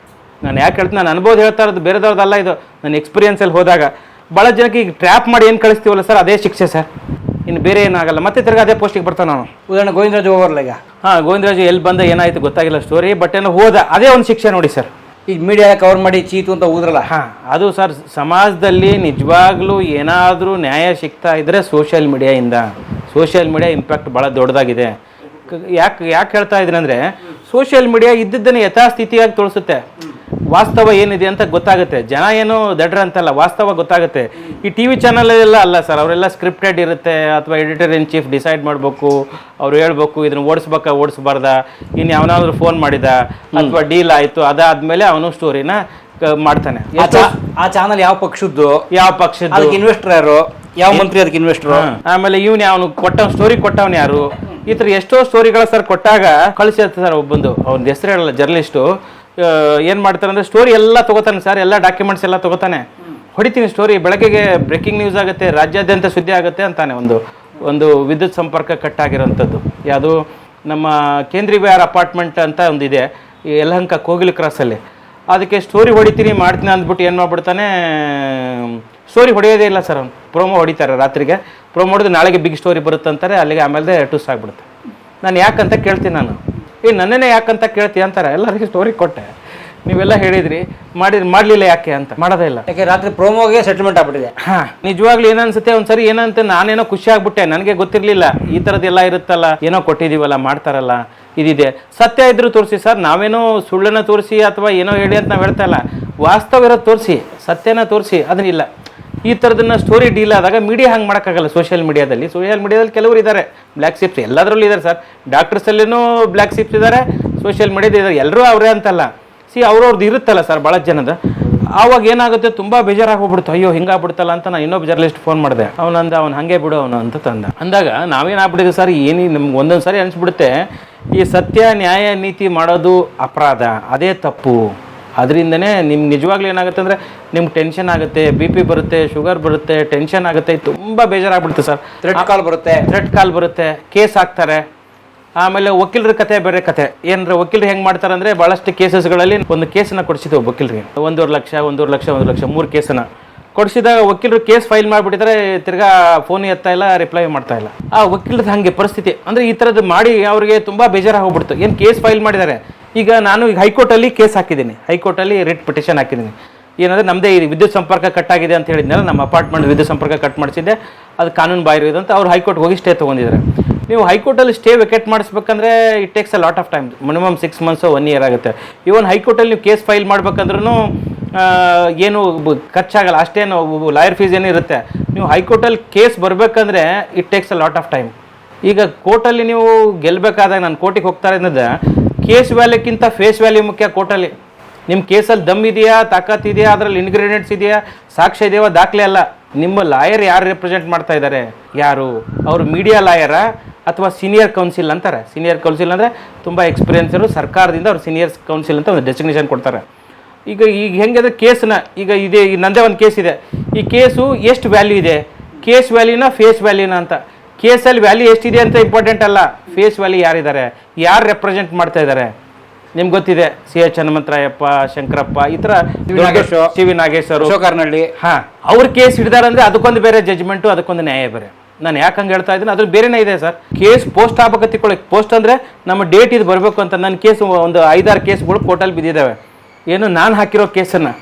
ನಾನು ಯಾಕೆ ಹೇಳ್ತೀನಿ, ನಾನು ಅನುಭವ ಹೇಳ್ತಾ ಇರೋದು ಬೇರೆದವ್ರದ್ದಲ್ಲ, ಇದು ನನ್ನ ಎಕ್ಸ್ಪೀರಿಯನ್ಸಲ್ಲಿ ಹೋದಾಗ ಭಾಳ ಜನಕ್ಕೆ ಈಗ ಟ್ರ್ಯಾಪ್ ಮಾಡಿ ಏನು ಕಳಿಸ್ತೀವಲ್ಲ ಸರ್, ಅದೇ ಶಿಕ್ಷೆ ಸರ್, ಇನ್ನು ಬೇರೆ ಏನಾಗಲ್ಲ. ಮತ್ತೆ ತಿರ್ಗಿ ಅದೇ ಪೋಸ್ಟಿಗೆ ಬರ್ತಾನೆ ನಾವು. ಉದಾಹರಣೆ ಗೋವಿಂದರಾಜು ಹೋಗಲ್ಲ ಈಗ. ಗೋವಿಂದರಾಜು ಎಲ್ಲಿ ಬಂದ ಏನಾಯಿತು ಗೊತ್ತಾಗಿಲ್ಲ ಸ್ಟೋರಿ, ಬಟ್ ಏನೋ ಹೋದ, ಅದೇ ಒಂದು ಶಿಕ್ಷೆ ನೋಡಿ ಸರ್. ಈಗ ಮೀಡಿಯಾ ಕವರ್ ಮಾಡಿ ಚೀತು ಅಂತ ಹೋದ್ರಲ್ಲ, ಅದು ಸರ್ ಸಮಾಜದಲ್ಲಿ ನಿಜವಾಗ್ಲೂ ಏನಾದರೂ ನ್ಯಾಯ ಸಿಗ್ತಾ ಇದ್ದರೆ ಸೋಷಿಯಲ್ ಮೀಡಿಯಾಯಿಂದ. ಸೋಷಿಯಲ್ ಮೀಡಿಯಾ ಇಂಪ್ಯಾಕ್ಟ್ ಭಾಳ ದೊಡ್ಡದಾಗಿದೆ. ಯಾಕೆ ಹೇಳ್ತಾ ಇದ್ದೀನಿ ಅಂದರೆ, ಸೋಷಿಯಲ್ ಮೀಡಿಯಾ ಇದ್ದಿದ್ದನ್ನು ಯಥಾಸ್ಥಿತಿಯಾಗಿ ತೋರಿಸುತ್ತೆ. ವಾಸ್ತವ ಏನಿದೆ ಅಂತ ಗೊತ್ತಾಗುತ್ತೆ. ಜನ ಏನು ದಡ್ರ ಅಂತಲ್ಲ, ವಾಸ್ತವ ಗೊತ್ತಾಗುತ್ತೆ. ಈ TV ಚಾನಲೆಲ್ಲ ಅಲ್ಲ ಸರ್, ಅವರೆಲ್ಲ ಸ್ಕ್ರಿಪ್ಟೆಡ್ ಇರುತ್ತೆ, ಅಥವಾ ಎಡಿಟರ್ ಇನ್ ಚೀಫ್ ಡಿಸೈಡ್ ಮಾಡಬೇಕು, ಅವ್ರು ಹೇಳ್ಬೇಕು ಇದನ್ನು ಓಡಿಸ್ಬಾರ್ದ, ಇನ್ನು ಯಾವನಾದ್ರೂ ಫೋನ್ ಮಾಡಿದ ಅಥವಾ ಡೀಲ್ ಆಯಿತು, ಅದಾದಮೇಲೆ ಅವನು ಸ್ಟೋರಿನ ಮಾಡ್ತಾನೆ. ಆ ಚಾನಲ್ ಯಾವ ಪಕ್ಷದ್ದು ಇನ್ವೆಸ್ಟರ್ ಯಾರು, ಯಾವ ಮಂತ್ರಿ ಅದಕ್ಕೆ ಇನ್ವೆಸ್ಟರ್, ಆಮೇಲೆ ಇವನು ಅವನು ಸ್ಟೋರಿ ಕೊಟ್ಟವನು ಯಾರು, ಈ ಥರ ಎಷ್ಟೋ ಸ್ಟೋರಿಗಳ ಸರ್ ಕೊಟ್ಟಾಗ ಕಳಿಸಿರ್ತಾರೆ ಸರ್. ಒಬ್ಬಂದು ಅವ್ನ ಹೆಸರು ಹೇಳಲ್ಲ, ಜರ್ನಲಿಸ್ಟು ಏನು ಮಾಡ್ತಾರೆ ಅಂದರೆ ಸ್ಟೋರಿ ಎಲ್ಲ ತೊಗೋತಾನೆ ಸರ್, ಎಲ್ಲ ಡಾಕ್ಯುಮೆಂಟ್ಸ್ ಎಲ್ಲ ತೊಗೋತಾನೆ. ಹೊಡಿತೀನಿ ಸ್ಟೋರಿ, ಬೆಳಗ್ಗೆಗೆ ಬ್ರೇಕಿಂಗ್ ನ್ಯೂಸ್ ಆಗುತ್ತೆ, ರಾಜ್ಯಾದ್ಯಂತ ಸುದ್ದಿ ಆಗುತ್ತೆ ಅಂತಾನೆ. ಒಂದು ವಿದ್ಯುತ್ ಸಂಪರ್ಕ ಕಟ್ಟಾಗಿರೋಂಥದ್ದು ಯಾವುದು, ನಮ್ಮ ಕೇಂದ್ರೀಯ ವಿಹಾರ್ ಅಪಾರ್ಟ್ಮೆಂಟ್ ಅಂತ ಒಂದಿದೆ ಈ ಯಲಹಂಕ ಕೋಗಿಲು ಕ್ರಾಸಲ್ಲಿ. ಅದಕ್ಕೆ ಸ್ಟೋರಿ ಹೊಡಿತೀನಿ ಮಾಡ್ತೀನಿ ಅಂದ್ಬಿಟ್ಟು ಏನು ಮಾಡ್ಬಿಡ್ತಾನೆ, ಸ್ಟೋರಿ ಹೊಡೆಯೋದೇ ಇಲ್ಲ ಸರ್. ಅವ್ನು ಪ್ರೋಮೋ ಹೊಡಿತಾರೆ ರಾತ್ರಿಗೆ, ಪ್ರೋಮೋ ಹೊಡೆದು ನಾಳೆಗೆ ಬಿಗ್ ಸ್ಟೋರಿ ಬರುತ್ತೆ ಅಂತಾರೆ. ಅಲ್ಲಿಗೆ ಆಮೇಲೆ ಟುಸ್ ಆಗಿಬಿಡುತ್ತೆ. ನಾನು ಯಾಕಂತ ಕೇಳ್ತೀನಿ, ನಾನು ನನ್ನೇ ಯಾಕಂತ ಕೇಳ್ತೀಯ ಅಂತಾರೆ. ಎಲ್ಲರಿಗೆ ಸ್ಟೋರಿ ಕೊಟ್ಟೆ, ನೀವೆಲ್ಲ ಹೇಳಿದ್ರಿ, ಮಾಡಲಿಲ್ಲ ಯಾಕೆ ಅಂತ. ಮಾಡೋದೇ ಇಲ್ಲ, ಯಾಕೆ ರಾತ್ರಿ ಪ್ರೋಮೋಗೆ ಸೆಟಲ್ಮೆಂಟ್ ಆಗ್ಬಿಟ್ಟಿದೆ. ನಿಜವಾಗ್ಲೂ ಏನನ್ಸುತ್ತೆ, ಒಂದ್ಸರಿ ಏನಂತ ನಾನೇನೋ ಖುಷಿ ಆಗ್ಬಿಟ್ಟೆ, ನನಗೆ ಗೊತ್ತಿರಲಿಲ್ಲ ಈ ಥರದ್ದೆಲ್ಲ ಇರುತ್ತಲ್ಲ, ಏನೋ ಕೊಟ್ಟಿದ್ದೀವಲ್ಲ, ಮಾಡ್ತಾರಲ್ಲ, ಇದಿದೆ. ಸತ್ಯ ಇದ್ರೂ ತೋರಿಸಿ ಸರ್, ನಾವೇನೋ ಸುಳ್ಳನ್ನು ತೋರಿಸಿ ಅಥವಾ ಏನೋ ಹೇಳಿ ಅಂತ ನಾವು ಹೇಳ್ತಾ ಇಲ್ಲ. ವಾಸ್ತವ ಇರೋದು ತೋರಿಸಿ, ಸತ್ಯನ ತೋರಿಸಿ, ಅದನ್ನಿಲ್ಲ. ಈ ಥರದನ್ನ ಸ್ಟೋರಿ ಡೀಲ್ ಆದಾಗ ಮೀಡಿಯಾ ಹಂಗೆ ಮಾಡೋಕ್ಕಾಗಲ್ಲ. ಸೋಷಿಯಲ್ ಮೀಡಿಯಾದಲ್ಲಿ ಕೆಲವರು ಇದ್ದಾರೆ ಬ್ಲ್ಯಾಕ್ ಶಿಪ್ಸ್, ಎಲ್ಲದರಲ್ಲೂ ಇದ್ದಾರೆ ಸರ್. ಡಾಕ್ಟರ್ಸಲ್ಲಿನೂ ಬ್ಲ್ಯಾಕ್ ಶಿಪ್ಸ್ ಇದ್ದಾರೆ, ಸೋಷಿಯಲ್ ಮೀಡಿಯಾದ ಇದ್ದಾರೆ, ಎಲ್ಲರೂ ಅವರೇ ಅಂತಲ್ಲ. ಅವ್ರವ್ರದ್ದು ಇರುತ್ತಲ್ಲ ಸರ್ ಭಾಳ ಜನದ. ಆವಾಗ ಏನಾಗುತ್ತೆ, ತುಂಬ ಬೇಜಾರಾಗಿ ಹೋಗ್ಬಿಡ್ತು, ಅಯ್ಯೋ ಹಿಂಗಾಗ್ಬಿಡ್ತಲ್ಲ ಅಂತ ನಾನು ಇನ್ನೊಬ್ಬ ಜರ್ನಲಿಸ್ಟ್ ಫೋನ್ ಮಾಡಿದೆ. ಅವನು ಹಾಗೆ ಬಿಡು ಅವನು ಅಂತ ಅಂದಾಗ ನಾವೇನಾಗ್ಬಿಟ್ಟಿದೆ ಸರ್, ನಮ್ಗೆ ಒಂದೊಂದು ಸಾರಿ ಅನಿಸ್ಬಿಡುತ್ತೆ, ಈ ಸತ್ಯ ನ್ಯಾಯ ನೀತಿ ಮಾಡೋದು ಅಪರಾಧ, ಅದೇ ತಪ್ಪು. ಅದರಿಂದನೇ ನಿಮ್ಗೆ ನಿಜವಾಗ್ಲೂ ಏನಾಗುತ್ತೆ ಅಂದರೆ, ನಿಮ್ಗೆ ಟೆನ್ಷನ್ ಆಗುತ್ತೆ, BP ಬರುತ್ತೆ, ಶುಗರ್ ಬರುತ್ತೆ, ಟೆನ್ಷನ್ ಆಗುತ್ತೆ, ತುಂಬ ಬೇಜಾರಾಗ್ಬಿಡುತ್ತೆ ಸರ್. ಥ್ರೆಟ್ ಕಾಲ್ ಬರುತ್ತೆ, ಕೇಸ್ ಹಾಕ್ತಾರೆ. ಆಮೇಲೆ ವಕೀಲರ ಕತೆ ಬೇರೆ ಕತೆ. ಏನಂದ್ರೆ ವಕೀಲರು ಹೆಂಗೆ ಮಾಡ್ತಾರೆ ಅಂದರೆ, ಭಾಳಷ್ಟು ಕೇಸಸ್ಗಳಲ್ಲಿ ಒಂದು ಕೇಸನ್ನು ಕೊಡಿಸಿದ್ದೇವೆ ವಕೀಲರಿಗೆ, 1.5 ಲಕ್ಷ 3 ಕೇಸನ್ನು ಕೊಡಿಸಿದಾಗ ವಕೀಲರು ಕೇಸ್ ಫೈಲ್ ಮಾಡಿಬಿಟ್ಟಿದ್ದಾರೆ, ತಿರ್ಗಾ ಫೋನ್ ಎತ್ತಾ ಇಲ್ಲ, ರಿಪ್ಲೈ ಮಾಡ್ತಾ ಇಲ್ಲ. ಆ ವಕೀಲರದ್ದು ಹಾಗೆ ಪರಿಸ್ಥಿತಿ. ಅಂದರೆ ಈ ಥರದ್ದು ಮಾಡಿ ಅವ್ರಿಗೆ ತುಂಬ ಬೇಜಾರಾಗಿ ಹೋಗ್ಬಿಡ್ತು. ಏನು ಕೇಸ್ ಫೈಲ್ ಮಾಡಿದ್ದಾರೆ. ಈಗ ನಾನು ಹೈಕೋರ್ಟಲ್ಲಿ ಕೇಸ್ ಹಾಕಿದ್ದೀನಿ, ಹೈಕೋರ್ಟಲ್ಲಿ ರಿಟ್ ಪಿಟಿಷನ್ ಹಾಕಿದ್ದೀನಿ. ಏನಂದರೆ ನಮ್ಮದೇ ಈ ವಿದ್ಯುತ್ ಸಂಪರ್ಕ ಕಟ್ಟಾಗಿದೆ ಅಂತ ಹೇಳಿದ್ನಲ್ಲ, ನಮ್ಮ ಅಪಾರ್ಟ್ಮೆಂಟ್ ವಿದ್ಯುತ್ ಸಂಪರ್ಕ ಕಟ್ ಮಾಡಿಸಿದ್ದೆ, ಅದು ಕಾನೂನು ಬಾಹಿರ ಇದೆ ಅಂತ ಅವ್ರು ಹೈಕೋರ್ಟ್ಗೆ ಹೋಗಿ ಸ್ಟೇ ತೊಗೊಂಡಿದ್ದಾರೆ. ನೀವು ಹೈಕೋರ್ಟಲ್ಲಿ ಸ್ಟೇ ವೆಕೇಟ್ ಮಾಡಿಸ್ಬೇಕಂದ್ರೆ it takes a lot of time, minimum 6 months 1 year ಆಗುತ್ತೆ. ಇವನ್ ಹೈಕೋರ್ಟಲ್ಲಿ ನೀವು ಕೇಸ್ ಫೈಲ್ ಮಾಡ್ಬೇಕಂದ್ರೂ ಏನು ಖರ್ಚಾಗಲ್ಲ, ಅಷ್ಟೇನು ಲಾಯರ್ ಫೀಸ್ ಏನಿರುತ್ತೆ. ನೀವು ಹೈಕೋರ್ಟಲ್ಲಿ ಕೇಸ್ ಬರಬೇಕಂದ್ರೆ it takes a lot of time. ಈಗ ಕೋರ್ಟಲ್ಲಿ ನೀವು ಗೆಲ್ಲಬೇಕಾದಾಗ, ನಾನು ಕೋರ್ಟಿಗೆ ಹೋಗ್ತಾ ಇದ್ದ, ಕೇಸ್ ವ್ಯಾಲ್ಯೂಕ್ಕಿಂತ ಫೇಸ್ ವ್ಯಾಲ್ಯೂ ಮುಖ್ಯ ಕೋರ್ಟಲ್ಲಿ. ನಿಮ್ಮ ಕೇಸಲ್ಲಿ ದಮ್ ಇದೆಯಾ, ತಾಕತ್ ಇದೆಯಾ, ಅದರಲ್ಲಿ ಇಂಗ್ರೀಡಿಯೆಂಟ್ಸ್ ಇದೆಯಾ, ಸಾಕ್ಷ್ಯ ಇದೆಯಾ, ದಾಖಲೆ ಅಲ್ಲ. ನಿಮ್ಮ ಲಾಯರ್ ಯಾರು ರೆಪ್ರೆಸೆಂಟ್ ಮಾಡ್ತಾ ಇದ್ದಾರೆ, ಯಾರು ಅವರು, ಮೀಡಿಯಾ ಲಾಯರಾ ಅಥವಾ ಸೀನಿಯರ್ ಕೌನ್ಸಿಲ್ ಅಂತಾರೆ. ಸೀನಿಯರ್ ಕೌನ್ಸಿಲ್ ಅಂದರೆ ತುಂಬ ಎಕ್ಸ್ಪೀರಿಯನ್ಸ್ ಇರೋ ಸರ್ಕಾರದಿಂದ ಅವ್ರು ಸೀನಿಯರ್ ಕೌನ್ಸಿಲ್ ಅಂತ ಒಂದು ಡೆಸಿಗ್ನೇಷನ್ ಕೊಡ್ತಾರೆ. ಈಗ ಹೆಂಗೆ ಅಂದರೆ ಕೇಸನ್ನ ಈಗ ಇದೆ, ಈಗ ನಂದೇ ಒಂದು ಕೇಸ್ ಇದೆ, ಈ ಕೇಸು ಎಷ್ಟು ವ್ಯಾಲ್ಯೂ ಇದೆ, ಕೇಸ್ ವ್ಯಾಲ್ಯೂನ ಫೇಸ್ ವ್ಯಾಲ್ಯೂನ ಅಂತ. ಕೇಸಲ್ಲಿ ವ್ಯಾಲ್ಯೂ ಎಷ್ಟಿದೆ ಅಂತ ಇಂಪಾರ್ಟೆಂಟ್ ಅಲ್ಲ, ಫೇಸ್ ವ್ಯಾಲ್ಯೂ ಯಾರಿದ್ದಾರೆ, ಯಾರು ರೆಪ್ರೆಸೆಂಟ್ ಮಾಡ್ತಾ ಇದ್ದಾರೆ. ನಿಮ್ಗೆ ಗೊತ್ತಿದೆ CH ಹನುಮಂತರಾಯಪ್ಪ, ಶಂಕರಪ್ಪ, ಈ ಥರ ಸಿ.ವಿ. ನಾಗೇಶ್ವರು, ಅಶೋಕರ್ನಹಳ್ಳಿ. ಹಾಂ, ಅವ್ರ ಕೇಸ್ ಹಿಡಿದಾರಂದ್ರೆ ಅದಕ್ಕೊಂದು ಬೇರೆ ಜಡ್ಜ್ಮೆಂಟು, ಅದಕ್ಕೊಂದು ನ್ಯಾಯ ಬೇರೆ. ನಾನು ಯಾಕೆ ಹಂಗೆ ಹೇಳ್ತಾ ಇದ್ದೀನಿ, ಅದ್ರ ಬೇರೆನೇ ಇದೆ ಸರ್. ಕೇಸ್ ಪೋಸ್ಟ್ ಆಗ್ಬೇಕು ತಿಳ್ಕೊಳ್ಳಿ. ಪೋಸ್ಟ್ ಅಂದರೆ ನಮ್ಮ ಡೇಟ್ ಇದು ಬರಬೇಕು ಅಂತ. ನನ್ನ ಕೇಸ್ ಒಂದು 5-6 ಕೇಸ್ಗಳು ಕೋರ್ಟಲ್ಲಿ ಬಿದ್ದಿದ್ದಾವೆ. ಏನು ನಾನು ಹಾಕಿರೋ ಕೇಸನ್ನು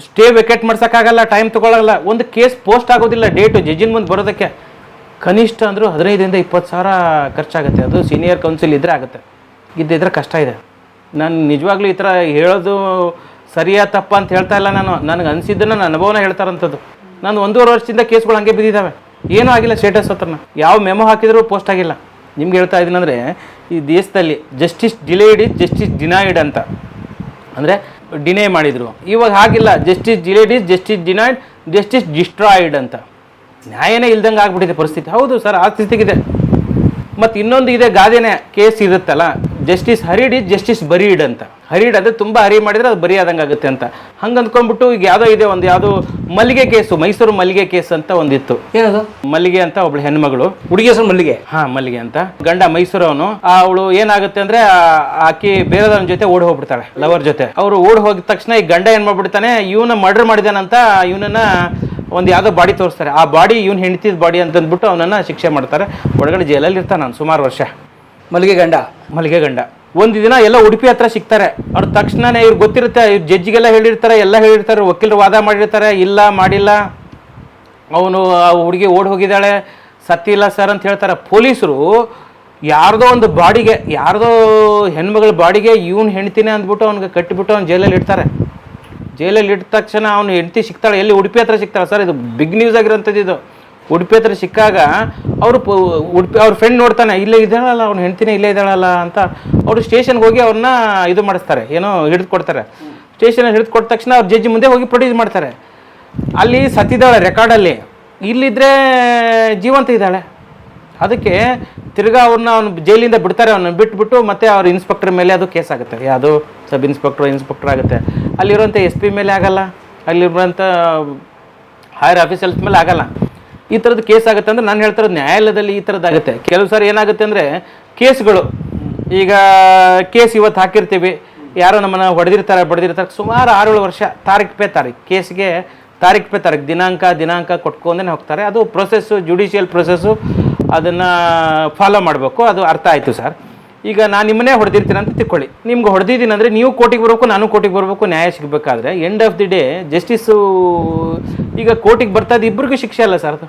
ಸ್ಟೇ ವೆಕೇಟ್ ಮಾಡ್ಸೋಕ್ಕಾಗಲ್ಲ, ಟೈಮ್ ತೊಗೊಳ್ಳಲ್ಲ. ಒಂದು ಕೇಸ್ ಪೋಸ್ಟ್ ಆಗೋದಿಲ್ಲ, ಡೇಟು ಜಡ್ಜಿನ ಮುಂದೆ ಬರೋದಕ್ಕೆ ಕನಿಷ್ಠ ಅಂದರೂ 15-20 ಸಾವಿರ ಖರ್ಚಾಗುತ್ತೆ. ಅದು ಸೀನಿಯರ್ ಕೌನ್ಸಿಲ್ ಇದ್ದರೆ ಆಗುತ್ತೆ, ಇದ್ದಿದ್ರೆ ಕಷ್ಟ ಇದೆ. ನಾನು ನಿಜವಾಗ್ಲೂ ಈ ಥರ ಹೇಳೋದು ಸರಿಯಾ ತಪ್ಪ ಅಂತ ಹೇಳ್ತಾ ಇಲ್ಲ. ನನಗೆ ಅನಿಸಿದ್ದನ್ನು ನನ್ನ ಅನುಭವನ ಹೇಳ್ತಾರಂಥದ್ದು. ನಾನು 1.5 ವರ್ಷದಿಂದ ಕೇಸ್ಗಳು ಹಂಗೆ ಬಿದ್ದಿದ್ದಾವೆ, ಏನೂ ಆಗಿಲ್ಲ. ಸ್ಟೇಟಸ್ ಹತ್ರನ ಯಾವ ಮೆಮೊ ಹಾಕಿದರೂ ಪೋಸ್ಟ್ ಆಗಿಲ್ಲ. ನಿಮ್ಗೆ ಹೇಳ್ತಾ ಇದ್ದೀನಿ ಅಂದರೆ, ಈ ದೇಶದಲ್ಲಿ justice delayed is justice denied ಅಂತ, ಅಂದರೆ ಡಿನೇ ಮಾಡಿದರು. ಇವಾಗ ಹಾಗಿಲ್ಲ, justice delayed is justice denied, justice destroyed ಅಂತ. ನ್ಯಾಯನೇ ಇಲ್ದಂಗೆ ಆಗ್ಬಿಟ್ಟಿದೆ ಪರಿಸ್ಥಿತಿ. ಹೌದು ಸರ್, ಆ ಸ್ಥಿತಿಗಿದೆ. ಮತ್ತು ಇನ್ನೊಂದು ಇದೆ ಗಾದೆನೇ, ಕೇಸ್ ಇರುತ್ತಲ್ಲ, ಜಸ್ಟಿಸ್ ಹರಿಡ್ ಇಸ್ ಜಸ್ಟಿಸ್ ಬರೀಡ್ ಅಂತ. ಹರಿಡ್ ಅಂದರೆ ತುಂಬ ಹರಿ ಮಾಡಿದರೆ ಅದು ಬರಿ ಆದಂಗೆ ಆಗುತ್ತೆ ಅಂತ. ಹಂಗೆ ಅಂದ್ಕೊಂಡ್ಬಿಟ್ಟು ಈಗ ಯಾವುದೋ ಇದೆ, ಒಂದು ಯಾವುದೋ ಮಲ್ಲಿಗೆ ಕೇಸು, ಮೈಸೂರು ಮಲ್ಲಿಗೆ ಕೇಸ್ ಅಂತ ಒಂದಿತ್ತು. ಏನದು? ಮಲ್ಲಿಗೆ ಅಂತ ಒಬ್ಳು ಹೆಣ್ಮಗಳು, ಹುಡುಗಿ ಹೆಸರು ಮಲ್ಲಿಗೆ. ಹಾಂ, ಮಲ್ಲಿಗೆ ಅಂತ. ಗಂಡ ಮೈಸೂರವನು. ಅವಳು ಏನಾಗುತ್ತೆ ಅಂದರೆ, ಆಕಿ ಬೇರೆದವನ ಜೊತೆ ಓಡಿ ಹೋಗ್ಬಿಡ್ತಾಳೆ, ಲವರ್ ಜೊತೆ. ಅವರು ಓಡಿ ಹೋಗಿದ ತಕ್ಷಣ ಈ ಗಂಡ ಏನು ಮಾಡ್ಬಿಡ್ತಾನೆ, ಇವನ ಮರ್ಡರ್ ಮಾಡಿದಾನಂತ ಇವನನ್ನ ಒಂದು ಯಾವುದೋ ಬಾಡಿ ತೋರಿಸ್ತಾರೆ. ಆ ಬಾಡಿ ಇವನು ಹೆಂಡ್ತಿದ ಬಾಡಿ ಅಂತಂದ್ಬಿಟ್ಟು ಅವನನ್ನು ಶಿಕ್ಷೆ ಮಾಡ್ತಾರೆ. ಒಳಗಡೆ ಜೈಲಲ್ಲಿ ಇರ್ತಾನೆ ನಾನು ಸುಮಾರು ವರ್ಷ. ಮಲ್ಲಿಗೆ ಗಂಡ ಒಂದು ದಿನ ಎಲ್ಲ ಉಡುಪಿ ಹತ್ರ ಸಿಗ್ತಾರೆ. ಅವ್ರು ತಕ್ಷಣನೇ ಇವ್ರು ಗೊತ್ತಿರುತ್ತೆ, ಇವ್ರು ಜಡ್ಜಿಗೆಲ್ಲ ಹೇಳಿರ್ತಾರೆ, ಎಲ್ಲ ಹೇಳಿರ್ತಾರೆ, ವಕೀಲರು ವಾದ ಮಾಡಿರ್ತಾರೆ, ಇಲ್ಲ ಮಾಡಿಲ್ಲ, ಅವನು ಆ ಹುಡುಗಿ ಓಡಿ ಹೋಗಿದ್ದಾಳೆ, ಸತ್ತಿಲ್ಲ ಸರ್ ಅಂತ ಹೇಳ್ತಾರೆ. ಪೊಲೀಸರು ಯಾರ್ದೋ ಒಂದು ಬಾಡಿಗೆ, ಯಾರ್ದೋ ಹೆಣ್ಮಗಳ ಬಾಡಿಗೆ ಇವನು ಹೆಣ್ತಿನೇ ಅಂದ್ಬಿಟ್ಟು ಅವ್ನಿಗೆ ಕಟ್ಟಿಬಿಟ್ಟು ಅವ್ನು ಜೈಲಲ್ಲಿ ಇಡ್ತಾರೆ. ಜೈಲಲ್ಲಿ ಇಟ್ಟ ತಕ್ಷಣ ಅವನು ಹೆಂಡತಿ ಸಿಗ್ತಾಳೆ, ಎಲ್ಲಿ ಉಡುಪಿ ಹತ್ರ ಸಿಗ್ತಾಳೆ ಸರ್. ಇದು ಬಿಗ್ ನ್ಯೂಸ್ ಆಗಿರೋಂಥದ್ದು ಇದು. ಉಡುಪಿ ಹತ್ರ ಸಿಕ್ಕಾಗ ಅವ್ರ ಫ್ರೆಂಡ್ ನೋಡ್ತಾನೆ, ಇಲ್ಲೇ ಇದ್ದಾಳಲ್ಲ ಅವ್ನು ಹೆಂಡ್ತಿನೇ, ಇಲ್ಲೇ ಇದ್ದಾಳಲ್ಲ ಅಂತ. ಅವರು ಸ್ಟೇಷನ್ಗೆ ಹೋಗಿ ಅವ್ರನ್ನ ಇದು ಮಾಡಿಸ್ತಾರೆ, ಏನೋ ಹಿಡಿದು ಕೊಡ್ತಾರೆ. ಸ್ಟೇಷನಲ್ಲಿ ಹಿಡಿದು ಕೊಟ್ಟ ತಕ್ಷಣ ಅವ್ರು ಜಡ್ಜಿ ಮುಂದೆ ಹೋಗಿ ಪ್ರೊಡ್ಯೂಸ್ ಮಾಡ್ತಾರೆ. ಅಲ್ಲಿ ಸತ್ತಿದ್ದಾಳೆ ರೆಕಾರ್ಡಲ್ಲಿ, ಇಲ್ಲಿದ್ದರೆ ಜೀವಂತ ಇದ್ದಾಳೆ. ಅದಕ್ಕೆ ತಿರ್ಗಾ ಅವ್ನು ಜೈಲಿಂದ ಬಿಡ್ತಾರೆ. ಅವನ್ನ ಬಿಟ್ಬಿಟ್ಟು ಮತ್ತೆ ಅವ್ರ ಇನ್ಸ್ಪೆಕ್ಟರ್ ಮೇಲೆ ಅದು ಕೇಸ್ ಆಗುತ್ತೆ. ಯಾವುದು ಸಬ್ ಇನ್ಸ್ಪೆಕ್ಟರ್ ಆಗುತ್ತೆ. ಅಲ್ಲಿರುವಂಥ SP ಮೇಲೆ ಆಗಲ್ಲ, ಅಲ್ಲಿರುವಂಥ ಹೈಯರ್ ಆಫೀಸರ್ಸ್ ಮೇಲೆ ಆಗಲ್ಲ. ಈ ಥರದ್ದು ಕೇಸ್ ಆಗುತ್ತೆ. ಅಂದರೆ ನಾನು ಹೇಳ್ತಿರೋದು ನ್ಯಾಯಾಲಯದಲ್ಲಿ ಈ ಥರದ್ದಾಗುತ್ತೆ. ಕೆಲವು ಸಾರಿ ಏನಾಗುತ್ತೆ ಅಂದರೆ, ಕೇಸ್ಗಳು ಈಗ ಕೇಸ್ ಇವತ್ತು ಹಾಕಿರ್ತೀವಿ, ಯಾರೋ ನಮ್ಮನ್ನು ಬಡ್ದಿರ್ತಾರೆ ಸುಮಾರು 6-7 ವರ್ಷ, ತಾರೀಖ್ ಪೇ ತಾರೀಖ್ ಕೇಸ್ಗೆ ತಾರೀಖ್ ಪೇ ತಾರೀಖ್ ದಿನಾಂಕ ಕೊಟ್ಕೊಂಡೇ ಹೋಗ್ತಾರೆ. ಅದು ಪ್ರೊಸೆಸ್ಸು, ಜುಡಿಷಿಯಲ್ ಪ್ರೊಸೆಸ್ಸು, ಅದನ್ನು ಫಾಲೋ ಮಾಡಬೇಕು. ಅದು ಅರ್ಥ ಆಯಿತು ಸರ್. ಈಗ ನಾನು ನಿಮ್ಮನ್ನೇ ಹೊಡೆದಿರ್ತೀನಿ ಅಂತ ತಿಳ್ಕೊಳ್ಳಿ. ನಿಮ್ಗೆ ಹೊಡೆದಿದ್ದೀನಿ ಅಂದರೆ ನೀವು ಕೋರ್ಟಿಗೆ ಬರಬೇಕು, ನಾನು ಕೋರ್ಟಿಗೆ ಬರಬೇಕು, ನ್ಯಾಯ ಸಿಗಬೇಕಾದ್ರೆ end of the day justice ಈಗ ಕೋರ್ಟಿಗೆ ಬರ್ತಾ ಇದ್ದು ಇಬ್ಬರಿಗೂ ಶಿಕ್ಷೆ ಅಲ್ಲ ಸರ್. ಅದು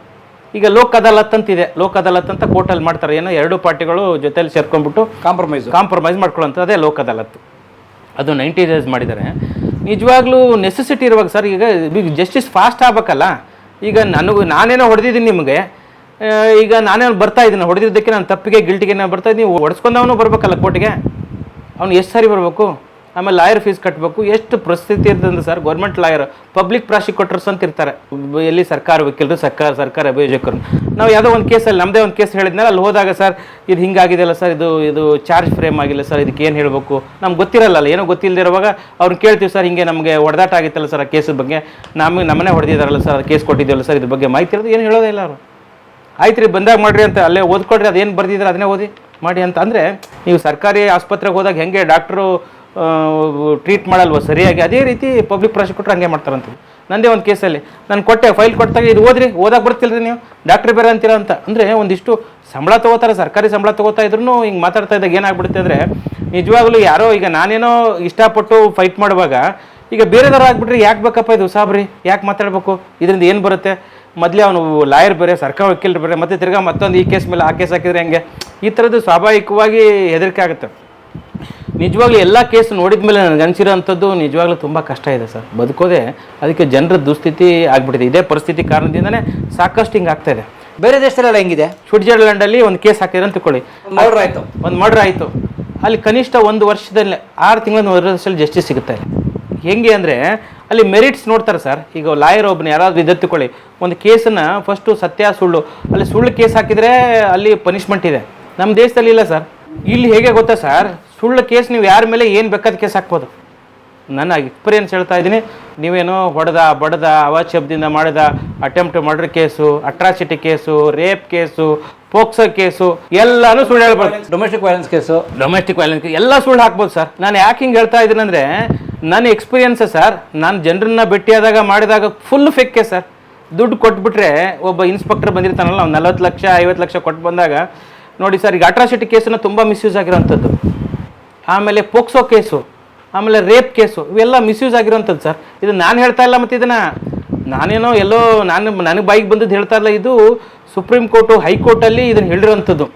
ಈಗ ಲೋಕ್ ಅದಾಲತ್ ಅಂತಿದೆ. ಲೋಕ್ ಅದಾಲತ್ ಅಂತ ಕೋರ್ಟಲ್ಲಿ ಮಾಡ್ತಾರೆ. ಏನೋ 2 ಪಾರ್ಟಿಗಳು ಜೊತೆಲಿ ಸೇರ್ಕೊಂಡ್ಬಿಟ್ಟು ಕಾಂಪ್ರಮೈಸ್ ಮಾಡ್ಕೊಳ್ಳೋಂಥ ಅದೇ ಲೋಕ್ ಅದಾಲತ್. ಅದು 90 days ಮಾಡಿದ್ದಾರೆ. ನಿಜವಾಗ್ಲೂ ನೆಸೆಸಿಟಿ ಇರುವಾಗ ಸರ್, ಈಗ ಜಸ್ಟಿಸ್ ಫಾಸ್ಟ್ ಆಗ್ಬೇಕಲ್ಲ. ಈಗ ನಾನೇನೋ ಹೊಡೆದಿದ್ದೀನಿ ನಿಮಗೆ, ಈಗ ನಾನೇ ಬರ್ತಾ ಇದ್ದೀನಿ, ಹೊಡೆದಿದ್ದಕ್ಕೆ ನಾನು ತಪ್ಪಿಗೆ ಗಿಲ್ಟಿಗೆ ಬರ್ತಾ ಇದ್ದೀನಿ, ಹೊಡೆಸ್ಕೊಂಡವನು ಬರಬೇಕಲ್ಲ ಕೋರ್ಟಿಗೆ. ಅವ್ನು ಎಷ್ಟು ಸಾರಿ ಬರಬೇಕು, ಆಮೇಲೆ ಲಾಯರ್ ಫೀಸ್ ಕಟ್ಟಬೇಕು. ಎಷ್ಟು ಪರಿಸ್ಥಿತಿ ಇರ್ತದೆ sir. Government lawyer, public prosecutors ಅಂತ ಇರ್ತಾರೆ, ಎಲ್ಲಿ ಸರ್ಕಾರ ವಕೀಲರು, ಸರ್ಕಾರ ಅಭಿಯೋಜಕರು. ನಾವು ಯಾವುದೋ ಒಂದು ಕೇಸಲ್ಲಿ ನಮ್ಮದೇ ಒಂದು ಕೇಸ್ ಹೇಳಿದ್ನಲ್ಲ, ಅಲ್ಲಿ ಹೋದಾಗ ಸರ್ ಇದು ಹಿಂಗಾಗಿದೆಯಲ್ಲ ಸರ್, ಇದು ಚಾರ್ಜ್ ಫ್ರೇಮ್ ಆಗಿಲ್ಲ ಸರ್, ಇದಕ್ಕೆ ಏನು ಹೇಳಬೇಕು ನಮ್ಗೆ ಗೊತ್ತಿರಲ್ಲ, ಏನೋ ಗೊತ್ತಿಲ್ಲದಿರುವಾಗ ಅವ್ರನ್ನ ಕೇಳ್ತೀವಿ ಸರ್, ಹಿಂಗೆ ನಮಗೆ ಹೊಡೆದಾಟ ಆಗಿತ್ತಲ್ಲ ಸರ್ ಆ ಕೇಸ್ ಬಗ್ಗೆ, ನಮ್ಮನ್ನೇ ಹೊಡೆದಿದ್ದಾರಲ್ಲ ಸರ್, ಅದು ಕೇಸ್ ಕೊಟ್ಟಿದ್ದೀವಲ್ಲ ಸರ್, ಇದ್ರ ಬಗ್ಗೆ ಮಾಹಿತಿ ಇರೋದು ಏನು ಹೇಳೋದೇ ಇಲ್ಲ ಅವರು. ಆಯ್ತು ರೀ, ಬಂದಾಗ ಮಾಡಿರಿ ಅಂತ ಅಲ್ಲೇ ಓದ್ಕೊಡ್ರಿ, ಅದೇನು ಬರ್ದಿದ್ರೆ ಅದನ್ನೇ ಓದಿ ಮಾಡಿ ಅಂತ. ಅಂದರೆ ನೀವು ಸರ್ಕಾರಿ ಆಸ್ಪತ್ರೆಗೆ ಹೋದಾಗ ಹೆಂಗೆ ಡಾಕ್ಟ್ರು ಟ್ರೀಟ್ ಮಾಡಲ್ವ ಸರಿಯಾಗಿ, ಅದೇ ರೀತಿ ಪಬ್ಲಿಕ್ ಪ್ರಾಸಿಕ್ಯೂಟರ್ ಹಂಗೆ ಮಾಡ್ತಾರಂತ. ನಂದೇ ಒಂದು ಕೇಸಲ್ಲಿ ನಾನು ಫೈಲ್ ಕೊಟ್ಟಾಗ ಇದು ಓದಕ್ಕೆ ಬರ್ತಿಲ್ರಿ ನೀವು, ಡಾಕ್ಟ್ರ್ ಬೇರೆ ಅಂತೀರ ಅಂತ. ಅಂದರೆ ಒಂದಿಷ್ಟು ಸಂಬಳ ತೊಗೋತಾರೆ, ಸರ್ಕಾರಿ ಸಂಬಳ ತೊಗೋತಾ ಇದ್ರು ಹಿಂಗೆ ಮಾತಾಡ್ತಾ ಇದ್ದಾಗ ಏನಾಗ್ಬಿಡುತ್ತೆ ಅಂದರೆ, ನಿಜವಾಗ್ಲೂ ಯಾರೋ ಈಗ ನಾನೇನೋ ಇಷ್ಟಪಟ್ಟು ಫೈಟ್ ಮಾಡುವಾಗ ಈಗ ಬೇರೆದವ್ರು ಆಗ್ಬಿಟ್ರೆ ಯಾಕೆ ಬೇಕಪ್ಪ ಇದು ಸಾಬ್ರಿ, ಯಾಕೆ ಮಾತಾಡಬೇಕು, ಇದರಿಂದ ಏನು ಬರುತ್ತೆ, ಮೊದಲೇ ಅವನು ಲಾಯರ್ ಬೇರೆ, ಸರ್ಕಾರ ವಕೀಲರು ಬೇರೆ, ಮತ್ತೆ ತಿರ್ಗಾ ಮತ್ತೊಂದು ಈ ಕೇಸ್ ಮೇಲೆ ಆ ಕೇಸ್ ಹಾಕಿದ್ರೆ ಹೆಂಗೆ, ಈ ಥರದ್ದು ಸ್ವಾಭಾವಿಕವಾಗಿ ಹೆದರಿಕೆ ಆಗುತ್ತೆ. ನಿಜವಾಗ್ಲೂ ಎಲ್ಲ ಕೇಸ್ ನೋಡಿದ ಮೇಲೆ ನನಗೆ ಅನಿಸಿರೋ ಅಂಥದ್ದು ನಿಜವಾಗ್ಲೂ ತುಂಬ ಕಷ್ಟ ಇದೆ ಸರ್, ಬದುಕೋದೆ. ಅದಕ್ಕೆ ಜನರ ದುಸ್ಥಿತಿ ಆಗ್ಬಿಟ್ಟಿದೆ. ಇದೇ ಪರಿಸ್ಥಿತಿ ಕಾರಣದಿಂದನೇ ಸಾಕಷ್ಟು ಹಿಂಗೆ ಆಗ್ತಾ ಇದೆ. ಬೇರೆ ದೇಶದಲ್ಲೆಲ್ಲ ಹೆಂಗಿದೆ? ಸ್ವಿಟ್ಜರ್ಲ್ಯಾಂಡಲ್ಲಿ ಒಂದು ಕೇಸ್ ಹಾಕಿದ್ರೆ ಅಂತ ತಿಳ್ಕೊಳ್ಳಿ, ಒಂದು ಮರ್ಡರ್ ಆಯಿತು. ಅಲ್ಲಿ ಕನಿಷ್ಠ 1 ವರ್ಷದಲ್ಲೇ 6 ತಿಂಗಳ ವರ್ಷದಲ್ಲಿ ಜಸ್ಟಿಸ್ ಸಿಗುತ್ತೆ. ಹೆಂಗೆ ಅಂದರೆ ಅಲ್ಲಿ ಮೆರಿಟ್ಸ್ ನೋಡ್ತಾರೆ ಸರ್. ಈಗ ಲಾಯರ್ ಒಬ್ಬನ ಯಾರಾದರೂ ಇದೆತ್ತುಕೊಳ್ಳಿ, ಒಂದು ಕೇಸನ್ನು ಫಸ್ಟು ಸತ್ಯ ಸುಳ್ಳು, ಅಲ್ಲಿ ಸುಳ್ಳು ಕೇಸ್ ಹಾಕಿದರೆ ಅಲ್ಲಿ ಪನಿಷ್ಮೆಂಟ್ ಇದೆ. ನಮ್ಮ ದೇಶದಲ್ಲಿ ಇಲ್ಲ ಸರ್. ಇಲ್ಲಿ ಹೇಗೆ ಗೊತ್ತಾ ಸರ್, ಸುಳ್ಳು ಕೇಸ್ ನೀವು ಯಾರ ಮೇಲೆ ಏನು ಬೇಕಾದ ಕೇಸ್ ಹಾಕ್ಬೋದು. ನನ್ನ ಎಕ್ಸ್ಪೀರಿಯನ್ಸ್ ಹೇಳ್ತಾ ಇದ್ದೀನಿ. ನೀವೇನೋ ಹೊಡೆದ ಬಡದ ಅವಾಚ್ಯಬ್ದಿಂದ ಮಾಡಿದ attempt murder case, atrocity case, rape case, POCSO case ಎಲ್ಲಾನು ಸುಳ್ಳು ಹೇಳ್ಬೋದು. Domestic violence case, domestic violence ಎಲ್ಲ ಸುಳ್ಳು ಹಾಕ್ಬೋದು ಸರ್. ನಾನು ಯಾಕೆ ಹಿಂಗೆ ಹೇಳ್ತಾ ಇದ್ದೀನಿ ಅಂದರೆ ನನ್ನ ಎಕ್ಸ್ಪೀರಿಯನ್ಸ್ ಸರ್. ನಾನು ಜನರನ್ನ ಭೇಟಿಯಾದಾಗ ಮಾಡಿದಾಗ ಫುಲ್ ಫೇಕ್ ಸರ್. ದುಡ್ಡು ಕೊಟ್ಬಿಟ್ರೆ ಒಬ್ಬ ಇನ್ಸ್ಪೆಕ್ಟರ್ ಬಂದಿರ್ತಾನಲ್ಲ, ಅವ್ನು 40 ಲಕ್ಷ 50 ಲಕ್ಷ ಕೊಟ್ಟು ಬಂದಾಗ ನೋಡಿ ಸರ್, ಈಗ ಅಟ್ರಾಸಿಟಿ ಕೇಸನ್ನು ತುಂಬ ಮಿಸ್ಯೂಸ್ ಆಗಿರೋವಂಥದ್ದು, ಆಮೇಲೆ ಪೋಕ್ಸೋ ಕೇಸು, ಆಮೇಲೆ ರೇಪ್ ಕೇಸು, ಇವೆಲ್ಲ ಮಿಸ್ಯೂಸ್ ಆಗಿರೋವಂಥದ್ದು ಸರ್. ಇದು ನಾನು ಹೇಳ್ತಾ ಇಲ್ಲ, ಮತ್ತು ಇದನ್ನು ನಾನೇನೋ ಎಲ್ಲೋ ನನಗೆ ಬಾಯಿಗೆ ಬಂದದ್ದು ಹೇಳ್ತಾ ಇಲ್ಲ. ಇದು ಸುಪ್ರೀಂ ಕೋರ್ಟು ಹೈಕೋರ್ಟಲ್ಲಿ ಇದನ್ನು ಹೇಳಿರೋವಂಥದ್ದು.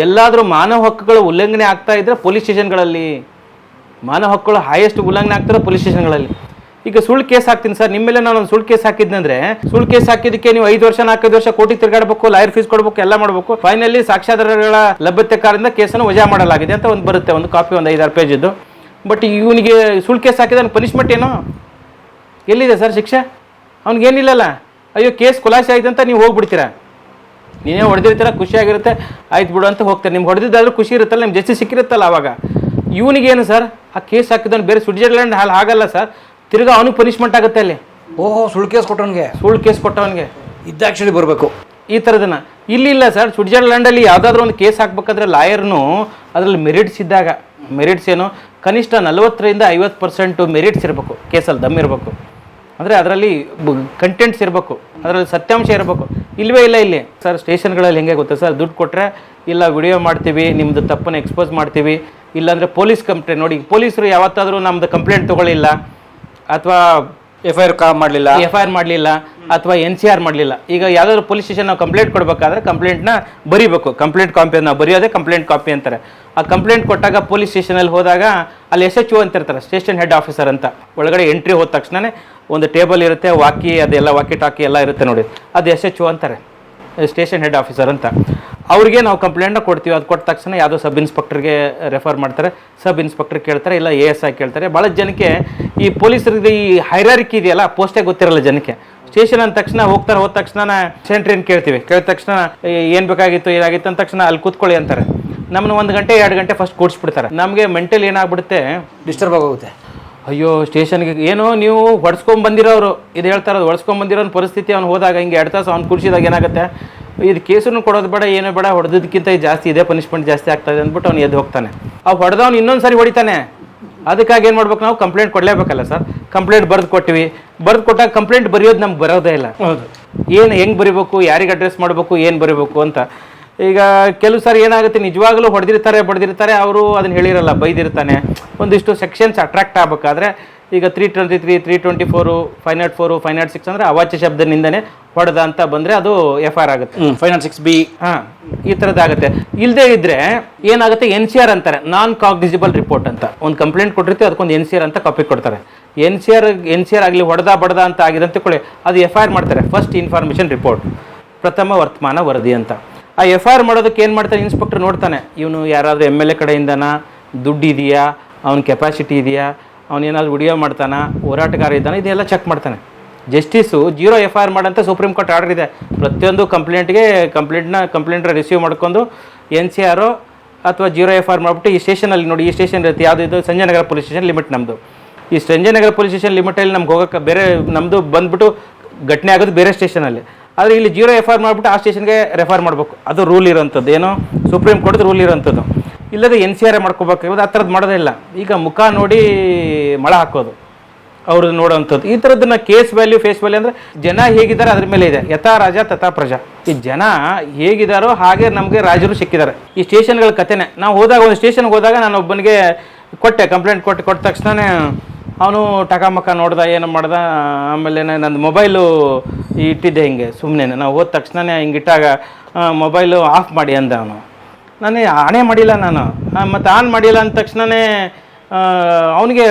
ಎಲ್ಲಾದರೂ ಮಾನವ ಹಕ್ಕುಗಳ ಉಲ್ಲಂಘನೆ ಆಗ್ತಾ ಇದ್ದರೆ ಪೊಲೀಸ್ ಸ್ಟೇಷನ್ಗಳಲ್ಲಿ, ಮಾನವ ಹಕ್ಕುಗಳು ಹೈಯೆಸ್ಟ್ ಉಲ್ಲಂಘನೆ ಆಗ್ತಾರೆ ಪೊಲೀಸ್ ಸ್ಟೇಷನ್ಗಳಲ್ಲಿ. ಈಗ ಸುಳ್ಳು ಕೇಸ್ ಹಾಕ್ತೀನಿ ಸರ್, ನಿಮ್ಮ ಮೇಲೆ ನಾನು ಒಂದು ಸುಳ್ಳು ಕೇಸ್ ಹಾಕಿದ್ನಂದ್ರೆ, ಸುಳ್ಳು ಕೇಸ್ ಹಾಕಿದ್ದಕ್ಕೆ ನೀವು 5 ವರ್ಷ 4 ವರ್ಷ ಕೋಟಿ ತಿರುಗಾಡಬೇಕು, ಲಾಯರ್ ಫೀಸ್ ಕೊಡಬೇಕು, ಎಲ್ಲ ಮಾಡಬೇಕು. ಫೈನಲಿ ಸಾಕ್ಷ್ಯಾಧಾರಗಳ ಲಭ್ಯತೆ ಕಾರಣದಿಂದ ಕೇಸನ್ನು ವಜಾ ಮಾಡಲಾಗಿದೆ ಅಂತ ಒಂದು ಬರುತ್ತೆ, ಒಂದು ಕಾಪಿ, ಒಂದು 5-6 ಪೇಜಿದ್ದು. ಬಟ್ ಇವನಿಗೆ ಸುಳ್ಳು ಕೇಸ್ ಹಾಕಿದ ಪನಿಷ್ಮೆಂಟ್ ಏನೋ ಎಲ್ಲಿದೆ ಸರ್ ಶಿಕ್ಷೆ? ಅವ್ನಿಗೇನಿಲ್ಲಲ್ಲ. ಅಯ್ಯೋ ಕೇಸ್ ಖುಲಾಸೆ ಆಯ್ತು ಅಂತ ನೀವು ಹೋಗ್ಬಿಡ್ತೀರಾ, ನೀನೇ ಹೊಡೆದಿರ್ತೀರ, ಖುಷಿಯಾಗಿರುತ್ತೆ, ಆಯ್ತು ಬಿಡು ಅಂತ ಹೋಗ್ತಾರೆ. ನಿಮ್ಗೆ ಹೊಡೆದಿದ್ದಾದ್ರೂ ಖುಷಿ ಇರುತ್ತಲ್ಲ, ನಿಮ್ಗೆ ಜಸ್ಟಿಸ್ ಸಿಕ್ಕಿರುತ್ತಲ್ಲ ಅವಾಗ. ಇವನಿಗೇನು ಸರ್, ಆ ಕೇಸ್ ಹಾಕಿದವನು ಬೇರೆ ಸ್ವಿಟ್ಜರ್ಲ್ಯಾಂಡ್ ಹಾಗಲ್ಲ ಸರ್, ತಿರ್ಗಾ ಅವನಿಗೆ ಪನಿಷ್ಮೆಂಟ್ ಆಗುತ್ತೆ ಅಲ್ಲಿ. ಓಹೋ, ಸುಳ್ಳು ಕೇಸ್ ಕೊಟ್ಟವನಿಗೆ, ಸುಳ್ಳು ಕೇಸ್ ಕೊಟ್ಟವನಿಗೆ ಇದ್ದ ಆ್ಯಕ್ಚುಲಿ ಬರಬೇಕು ಈ ಥರದನ್ನ. ಇಲ್ಲ ಸರ್, ಸ್ವಿಟ್ಜರ್ಲ್ಯಾಂಡಲ್ಲಿ ಯಾವುದಾದ್ರೂ ಒಂದು ಕೇಸ್ ಹಾಕ್ಬೇಕಾದ್ರೆ ಲಾಯರ್ನು ಅದರಲ್ಲಿ ಮೆರಿಟ್ಸ್ ಇದ್ದಾಗ, ಮೆರಿಟ್ಸ್ ಏನು ಕನಿಷ್ಠ 40% 50% ಮೆರಿಟ್ಸ್ ಇರಬೇಕು, ಕೇಸಲ್ಲಿ ದಮ್ ಇರಬೇಕು. ಅಂದರೆ ಅದರಲ್ಲಿ ಕಂಟೆಂಟ್ಸ್ ಇರಬೇಕು, ಅದರಲ್ಲಿ ಸತ್ಯಾಂಶ ಇರಬೇಕು. ಇಲ್ಲವೇ ಇಲ್ಲ ಇಲ್ಲಿ ಸರ್. ಸ್ಟೇಷನ್ಗಳಲ್ಲಿ ಹೆಂಗೆ ಗೊತ್ತಾ ಸರ್, ದುಡ್ಡು ಕೊಟ್ಟರೆ ಇಲ್ಲ ವಿಡಿಯೋ ಮಾಡ್ತೀವಿ, ನಿಮ್ಮದು ತಪ್ಪನ್ನು ಎಕ್ಸ್ಪೋಸ್ ಮಾಡ್ತೀವಿ, ಇಲ್ಲಾಂದರೆ ಪೊಲೀಸ್ ಕಂಪ್ಲೇಂಟ್. ನೋಡಿ, ಪೊಲೀಸರು ಯಾವತ್ತಾದರೂ ನಮ್ಮದು ಕಂಪ್ಲೇಂಟ್ ತೊಗೊಳ್ಳಿಲ್ಲ, ಅಥವಾ FIR ಮಾಡಲಿಲ್ಲ, ಅಥವಾ NCR ಮಾಡಲಿಲ್ಲ. ಈಗ ಯಾವುದಾದ್ರು ಪೊಲೀಸ್ ಸ್ಟೇಷನ್ ನಾವು ಕಂಪ್ಲೇಂಟ್ ಕೊಡಬೇಕಾದ್ರೆ ಕಂಪ್ಲೇಂಟ್ನ ಬರೀಬೇಕು, ಕಂಪ್ಲೇಂಟ್ ಕಾಪಿ ನಾವು ಬರೆಯೋದೇ ಕಂಪ್ಲೇಂಟ್ ಕಾಪಿ ಅಂತಾರೆ. ಆ ಕಂಪ್ಲೇಂಟ್ ಕೊಟ್ಟಾಗ ಪೊಲೀಸ್ ಸ್ಟೇಷನಲ್ಲಿ ಹೋದಾಗ ಅಲ್ಲಿ SHO ಅಂತ ಇರ್ತಾರೆ, ಸ್ಟೇಷನ್ ಹೆಡ್ ಆಫೀಸರ್ ಅಂತ. ಒಳಗಡೆ ಎಂಟ್ರಿ ಹೋದ ತಕ್ಷಣವೇ ಒಂದು ಟೇಬಲ್ ಇರುತ್ತೆ, ಅದೆಲ್ಲ ವಾಕಿ ಟಾಕಿ ಎಲ್ಲ ಇರುತ್ತೆ ನೋಡಿ, ಅದು SHO ಅಂತಾರೆ, ಸ್ಟೇಷನ್ ಹೆಡ್ ಆಫೀಸರ್ ಅಂತ. ಅವ್ರಿಗೆ ನಾವು ಕಂಪ್ಲೇಂಟ್ನ ಕೊಡ್ತೀವಿ. ಅದು ಕೊಟ್ಟ ತಕ್ಷಣ ಯಾವುದೋ ಸಬ್ ಇನ್ಸ್ಪೆಕ್ಟರ್ಗೆ ರೆಫರ್ ಮಾಡ್ತಾರೆ, ಸಬ್ ಇನ್ಸ್ಪೆಕ್ಟರ್ ಕೇಳ್ತಾರೆ, ಇಲ್ಲ ASI ಕೇಳ್ತಾರೆ. ಭಾಳ ಜನಕ್ಕೆ ಈ ಪೊಲೀಸರಿಗೆ ಈ ಹೈರಾರಿಕಿ ಇದೆಯಲ್ಲ, ಪೋಸ್ಟೇ ಗೊತ್ತಿರಲ್ಲ ಜನಕ್ಕೆ. ಸ್ಟೇಷನ್ ಅಂದ ತಕ್ಷಣ ಹೋದ ತಕ್ಷಣ ಸೆಂಟ್ರಿನ ಕೇಳ್ತೀವಿ, ಕೇಳಿದ ತಕ್ಷಣ ಏನು ಬೇಕಾಗಿತ್ತು ಏನಾಗಿತ್ತು ಅಂದ ತಕ್ಷಣ ಅಲ್ಲಿ ಕೂತ್ಕೊಳ್ಳಿ ಅಂತಾರೆ. ನಮ್ಮನ್ನು 1 ಗಂಟೆ 2 ಗಂಟೆ ಫಸ್ಟ್ ಕೂಡಿಸ್ಬಿಡ್ತಾರೆ. ನಮಗೆ ಮೆಂಟಲ್ ಏನಾಗ್ಬಿಡುತ್ತೆ, ಡಿಸ್ಟರ್ಬ್ ಆಗೋಗುತ್ತೆ. ಅಯ್ಯೋ ಸ್ಟೇಷನ್ಗೆ ಏನೋ ನೀವು ಹೊಡ್ಸ್ಕೊಂಬಂದಿರೋರು ಇದು ಹೇಳ್ತಾರೆ, ಅದು ಹೊಡ್ಸ್ಕೊಂಬಂದಿರೋ ಪರಿಸ್ಥಿತಿ. ಅವ್ನು ಹೋದಾಗ ಹಿಂಗೆ 2 ತಾಸು ಅವ್ನು ಕೂಡಿಸಿದಾಗ ಏನಾಗುತ್ತೆ, ಇದು ಕೇಸನ್ನು ಕೊಡೋದು ಬೇಡ, ಏನೂ ಬೇಡ, ಹೊಡೆದಕ್ಕಿಂತ ಜಾಸ್ತಿ ಇದೆ, ಪನಿಷ್ಮೆಂಟ್ ಜಾಸ್ತಿ ಆಗ್ತಾಯಿದೆ ಅಂದ್ಬಿಟ್ಟು ಅವ್ನು ಎದ್ದು ಹೋಗ್ತಾನೆ. ಅವು ಹೊಡೆದವ್ನು ಇನ್ನೊಂದು ಸಾರಿ ಹೊಡಿತಾನೆ. ಅದಕ್ಕಾಗಿ ಏನು ಮಾಡ್ಬೇಕು, ನಾವು ಕಂಪ್ಲೇಂಟ್ ಕೊಡಲೇಬೇಕಲ್ಲ ಸರ್. ಕಂಪ್ಲೇಂಟ್ ಬರೆದು ಕೊಟ್ಟಾಗ ಕಂಪ್ಲೇಂಟ್ ಬರೆಯೋದು ನಮ್ಗೆ ಬರೋದೇ ಇಲ್ಲ. ಹೌದು, ಏನು ಹೆಂಗೆ ಬರೀಬೇಕು, ಯಾರಿಗೆ ಅಡ್ರೆಸ್ ಮಾಡಬೇಕು, ಏನು ಬರೀಬೇಕು ಅಂತ. ಈಗ ಕೆಲವು ಸಾರಿ ಏನಾಗುತ್ತೆ, ನಿಜವಾಗ್ಲೂ ಬಡ್ದಿರ್ತಾರೆ, ಅವರು ಅದನ್ನು ಹೇಳಿರಲ್ಲ, ಬೈದಿರ್ತಾನೆ. ಒಂದಿಷ್ಟು ಸೆಕ್ಷನ್ಸ್ ಅಟ್ರಾಕ್ಟ್ ಆಗಬೇಕಾದ್ರೆ ಈಗ 323, 324, 504, 506 ಅಂದರೆ ಅವಾಚ್ಯ ಶಬ್ದದಿಂದನೇ ಹೊಡೆದ ಅಂತ ಬಂದರೆ ಅದು FIR ಆಗುತ್ತೆ. 506B ಈ ಥರದ್ದಾಗುತ್ತೆ. ಇಲ್ಲದೇ ಇದ್ದರೆ ಏನಾಗುತ್ತೆ, NCR ಅಂತಾರೆ, ನಾನ್ ಕಾಗ್ನಿಸಿಬಲ್ ರಿಪೋರ್ಟ್ ಅಂತ. ಒಂದು ಕಂಪ್ಲೇಂಟ್ ಕೊಟ್ಟಿರ್ತೀವಿ, ಅದಕ್ಕೊಂದು NCR ಅಂತ ಕಾಪಿ ಕೊಡ್ತಾರೆ. NCR ಆಗಲಿ ಬಡ್ದ ಅಂತ ಆಗಿದೆ ಅಂತ ಕೊಳ್ಳಿ, ಅದು FIR ಮಾಡ್ತಾರೆ, ಫಸ್ಟ್ ಇನ್ಫಾರ್ಮೇಷನ್ ರಿಪೋರ್ಟ್, ಪ್ರಥಮ ವರ್ತಮಾನ ವರದಿ ಅಂತ. ಆ FIR ಮಾಡೋದಕ್ಕೆ ಏನು ಮಾಡ್ತಾನೆ, ಇನ್ಸ್ಪೆಕ್ಟರ್ ನೋಡ್ತಾನೆ, ಇವನು ಯಾರಾದರೂ MLA ಕಡೆಯಿಂದನಾ, ದುಡ್ಡು ಇದೆಯಾ, ಅವನ ಕೆಪಾಸಿಟಿ ಇದೆಯಾ, ಅವನೇನಾದ್ರು ವಿಡಿಯೋ ಮಾಡ್ತಾನ, ಹೋರಾಟಗಾರ ಇದ್ದಾನೆ, ಇದೆಲ್ಲ ಚೆಕ್ ಮಾಡ್ತಾನೆ. ಜಸ್ಟಿಸು 0 FIR ಮಾಡಂತ ಸುಪ್ರೀಂ ಕೋರ್ಟ್ ಆರ್ಡರ್ ಇದೆ. ಪ್ರತಿಯೊಂದು ಕಂಪ್ಲೇಂಟ್ನ ರಿಸೀವ್ ಮಾಡ್ಕೊಂಡು NCR ಅಥವಾ 0 FIR ಮಾಡಿಬಿಟ್ಟು ಈ ಸ್ಟೇಷನಲ್ಲಿ ನೋಡಿ, ಈ ಸ್ಟೇಷನ್ ಇರುತ್ತೆ, ಯಾವುದು ಇದು ಸಂಜಯನಗರ ಪೊಲೀಸ್ ಸ್ಟೇಷನ್ ಲಿಮಿಟ್ ನಮ್ಮದು. ಈ ಸಂಜಯನಗರ ಪೊಲೀಸ್ ಸ್ಟೇಷನ್ ಲಿಮಿಟಲ್ಲಿ ನಮ್ಗೆ ಹೋಗೋಕ್ಕೆ ಬೇರೆ, ನಮ್ಮದು ಬಂದುಬಿಟ್ಟು ಘಟನೆ ಆಗೋದು ಬೇರೆ ಸ್ಟೇಷನಲ್ಲಿ. ಆದರೆ ಇಲ್ಲಿ 0 FIR ಮಾಡಿಬಿಟ್ಟು ಆ ಸ್ಟೇಷನ್ಗೆ ರೆಫರ್ ಮಾಡಬೇಕು. ಅದು ರೂಲ್ ಇರೋಂಥದ್ದು, ಏನೋ ಸುಪ್ರೀಂ ಕೋರ್ಟ್ ರೂಲ್ ಇರೋಂಥದ್ದು. ಇಲ್ಲದೆ NCR ಮಾಡ್ಕೋಬೇಕಾಗೋದು, ಆ ಥರದ್ದು ಮಾಡೋದೇ ಇಲ್ಲ. ಈಗ ಮುಖ ನೋಡಿ ಮಳ ಹಾಕೋದು, ಅವ್ರದ್ದು ನೋಡೋವಂಥದ್ದು, ಈ ಥರದ್ದನ್ನ ಕೇಸ್ ವ್ಯಾಲ್ಯೂ ಫೇಸ್ ವ್ಯಾಲ್ಯೂ ಅಂದರೆ ಜನ ಹೇಗಿದ್ದಾರೆ ಅದ್ರ ಮೇಲೆ ಇದೆ. ಯಥಾ ರಾಜ ತಥಾ ಪ್ರಜಾ. ಈ ಜನ ಹೇಗಿದ್ದಾರೋ ಹಾಗೆ ನಮಗೆ ರಾಜರು ಸಿಕ್ಕಿದ್ದಾರೆ. ಈ ಸ್ಟೇಷನ್ಗಳ ಕಥೆನೇ. ನಾವು ಹೋದಾಗ, ಒಂದು ಸ್ಟೇಷನ್ಗೆ ಹೋದಾಗ ನಾನು ಒಬ್ಬನಿಗೆ ಕಂಪ್ಲೇಂಟ್ ಕೊಟ್ಟ ತಕ್ಷಣವೇ ಅವನು ಟಕಾಮಕ ನೋಡ್ದ, ಏನು ಮಾಡ್ದ. ಆಮೇಲೆ ನಂದು ಮೊಬೈಲು ಇಟ್ಟಿದ್ದೆ ಹಿಂಗೆ ಸುಮ್ಮನೆ, ನಾವು ಹೋದ ತಕ್ಷಣವೇ ಹಿಂಗಿಟ್ಟಾಗ ಮೊಬೈಲು ಆಫ್ ಮಾಡಿ ಅಂದ ಅವನು. ನಾನು ಆಣೆ ಮಾಡಿಲ್ಲ ನಾನು, ಮತ್ತು ಆನ್ ಮಾಡಿಲ್ಲ ಅಂದ ತಕ್ಷಣವೇ ಅವನಿಗೆ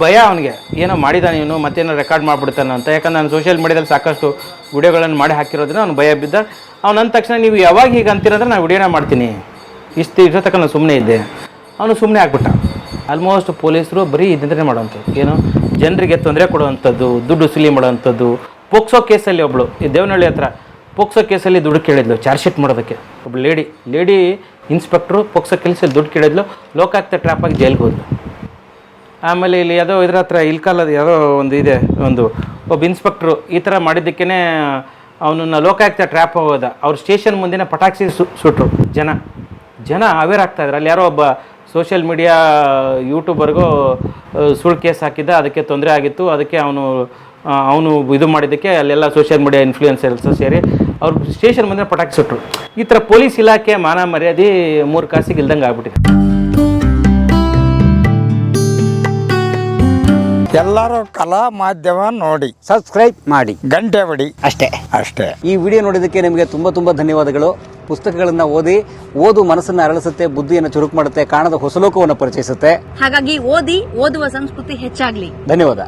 ಭಯ, ಅವನಿಗೆ ಏನೋ ಮಾಡಿದ್ದಾನೆ ಇವನು, ಮತ್ತೇನೋ ರೆಕಾರ್ಡ್ ಮಾಡಿಬಿಡ್ತಾನೆ ಅಂತ. ಯಾಕಂದ್ರೆ ನಾನು ಸೋಷಿಯಲ್ ಮೀಡಿಯಾದಲ್ಲಿ ಸಾಕಷ್ಟು ವಿಡಿಯೋಗಳನ್ನು ಮಾಡಿ ಹಾಕಿರೋದ್ರಿಂದ ಅವ್ನು ಭಯ ಬಿದ್ದ. ಅವ್ನು ಅಂದ ತಕ್ಷಣ ನೀವು ಯಾವಾಗ ಹೀಗೆ ಅಂತೀರಂದ್ರೆ ನಾನು ವಿಡಿಯೋನ ಮಾಡ್ತೀನಿ, ಇಷ್ಟೋ ತಕ್ಕ ನಾನು ಸುಮ್ಮನೆ ಇದ್ದೆ. ಅವನು ಸುಮ್ಮನೆ ಆಗ್ಬಿಟ್ಟ. ಆಲ್ಮೋಸ್ಟ್ ಪೊಲೀಸರು ಬರೀ ಇದನ್ನೇ ಮಾಡೋವಂಥದ್ದು, ಏನು ಜನರಿಗೆ ತೊಂದರೆ ಕೊಡುವಂಥದ್ದು, ದುಡ್ಡು ಸುಲಿ ಮಾಡೋವಂಥದ್ದು. ಪೋಕ್ಸೋ ಕೇಸಲ್ಲಿ ಒಬ್ಬಳು ಈ ದೇವನಹಳ್ಳಿ ಹತ್ರ ಪೋಕ್ಸೋ ಕೇಸಲ್ಲಿ ದುಡ್ಡು ಕೇಳಿದ್ಲು ಚಾರ್ಜ್ ಶೀಟ್ ಮಾಡೋದಕ್ಕೆ. ಒಬ್ಬ ಲೇಡಿ ಇನ್ಸ್ಪೆಕ್ಟ್ರು ಪೋಕ್ಸೋ ಕೇಸಲ್ಲಿ ದುಡ್ಡು ಕೇಳಿದ್ಲು, ಲೋಕಾಯುಕ್ತ ಟ್ರ್ಯಾಪಾಗಿ ಜೈಲ್ಗೆ ಹೋದ್ಲು. ಆಮೇಲೆ ಇಲ್ಲಿ ಯಾವುದೋ ಇದ್ರ ಹತ್ರ ಇಲ್ಕಾಲದ ಯಾವುದೋ ಒಂದು ಇದೆ, ಒಬ್ಬ ಇನ್ಸ್ಪೆಕ್ಟ್ರು ಈ ಥರ ಮಾಡಿದ್ದಕ್ಕೇ ಅವನನ್ನು ಲೋಕಾಯುಕ್ತ ಟ್ರ್ಯಾಪ್ ಹೋದ. ಅವ್ರ ಸ್ಟೇಷನ್ ಮುಂದಿನ ಪಟಾಕಿ ಸುಟ್ರು. ಜನ ಅವೇರ್ ಆಗ್ತಾಯಿದ್ರು. ಅಲ್ಲಿ ಯಾರೋ ಒಬ್ಬ ಸೋಷಿಯಲ್ ಮೀಡಿಯಾ ಯೂಟ್ಯೂಬರ್ಗೂ ಸುಳ್ಳು ಕೇಸ್ ಹಾಕಿದ್ದ, ಅದಕ್ಕೆ ತೊಂದರೆ ಆಗಿತ್ತು. ಅದಕ್ಕೆ ಅವನು ಇದು ಮಾಡಿದ್ದಕ್ಕೆ ಅಲ್ಲೆಲ್ಲ ಸೋಷಿಯಲ್ ಮೀಡಿಯಾ ಇನ್ಫ್ಲೂಯೆನ್ಸರ್ಸ್ ಸೇರಿ ಅವ್ರ ಸ್ಟೇಷನ್ ಮುಂದೆ ಪಟಾಕಿ ಸುಟ್ರು. ಈ ಥರ ಪೊಲೀಸ್ ಇಲಾಖೆ ಮಾನ ಮರ್ಯಾದೆ 3 ಕಾಸಿಗೆ ಇಲ್ದಂಗೆ ಆಗ್ಬಿಟ್ಟಿದೆ. ಎಲ್ಲರೂ ಕಲಾ ಮಾಧ್ಯಮ ನೋಡಿ, ಸಬ್ಸ್ಕ್ರೈಬ್ ಮಾಡಿ, ಗಂಟೆ ಹೊಡಿ ಅಷ್ಟೇ. ಅಷ್ಟೇ. ಈ ವಿಡಿಯೋ ನೋಡಿದ್ದಕ್ಕೆ ನಿಮಗೆ ತುಂಬ ಧನ್ಯವಾದಗಳು. ಪುಸ್ತಕಗಳನ್ನು ಓದು ಮನಸ್ಸನ್ನು ಅರಳಿಸುತ್ತೆ, ಬುದ್ಧಿಯನ್ನು ಚುರುಕು ಮಾಡುತ್ತೆ, ಕಾಣದ ಹೊಸ ಲೋಕವನ್ನು ಪರಿಚಯಿಸುತ್ತೆ. ಹಾಗಾಗಿ ಓದುವ ಸಂಸ್ಕೃತಿ ಹೆಚ್ಚಾಗ್ಲಿ. ಧನ್ಯವಾದ.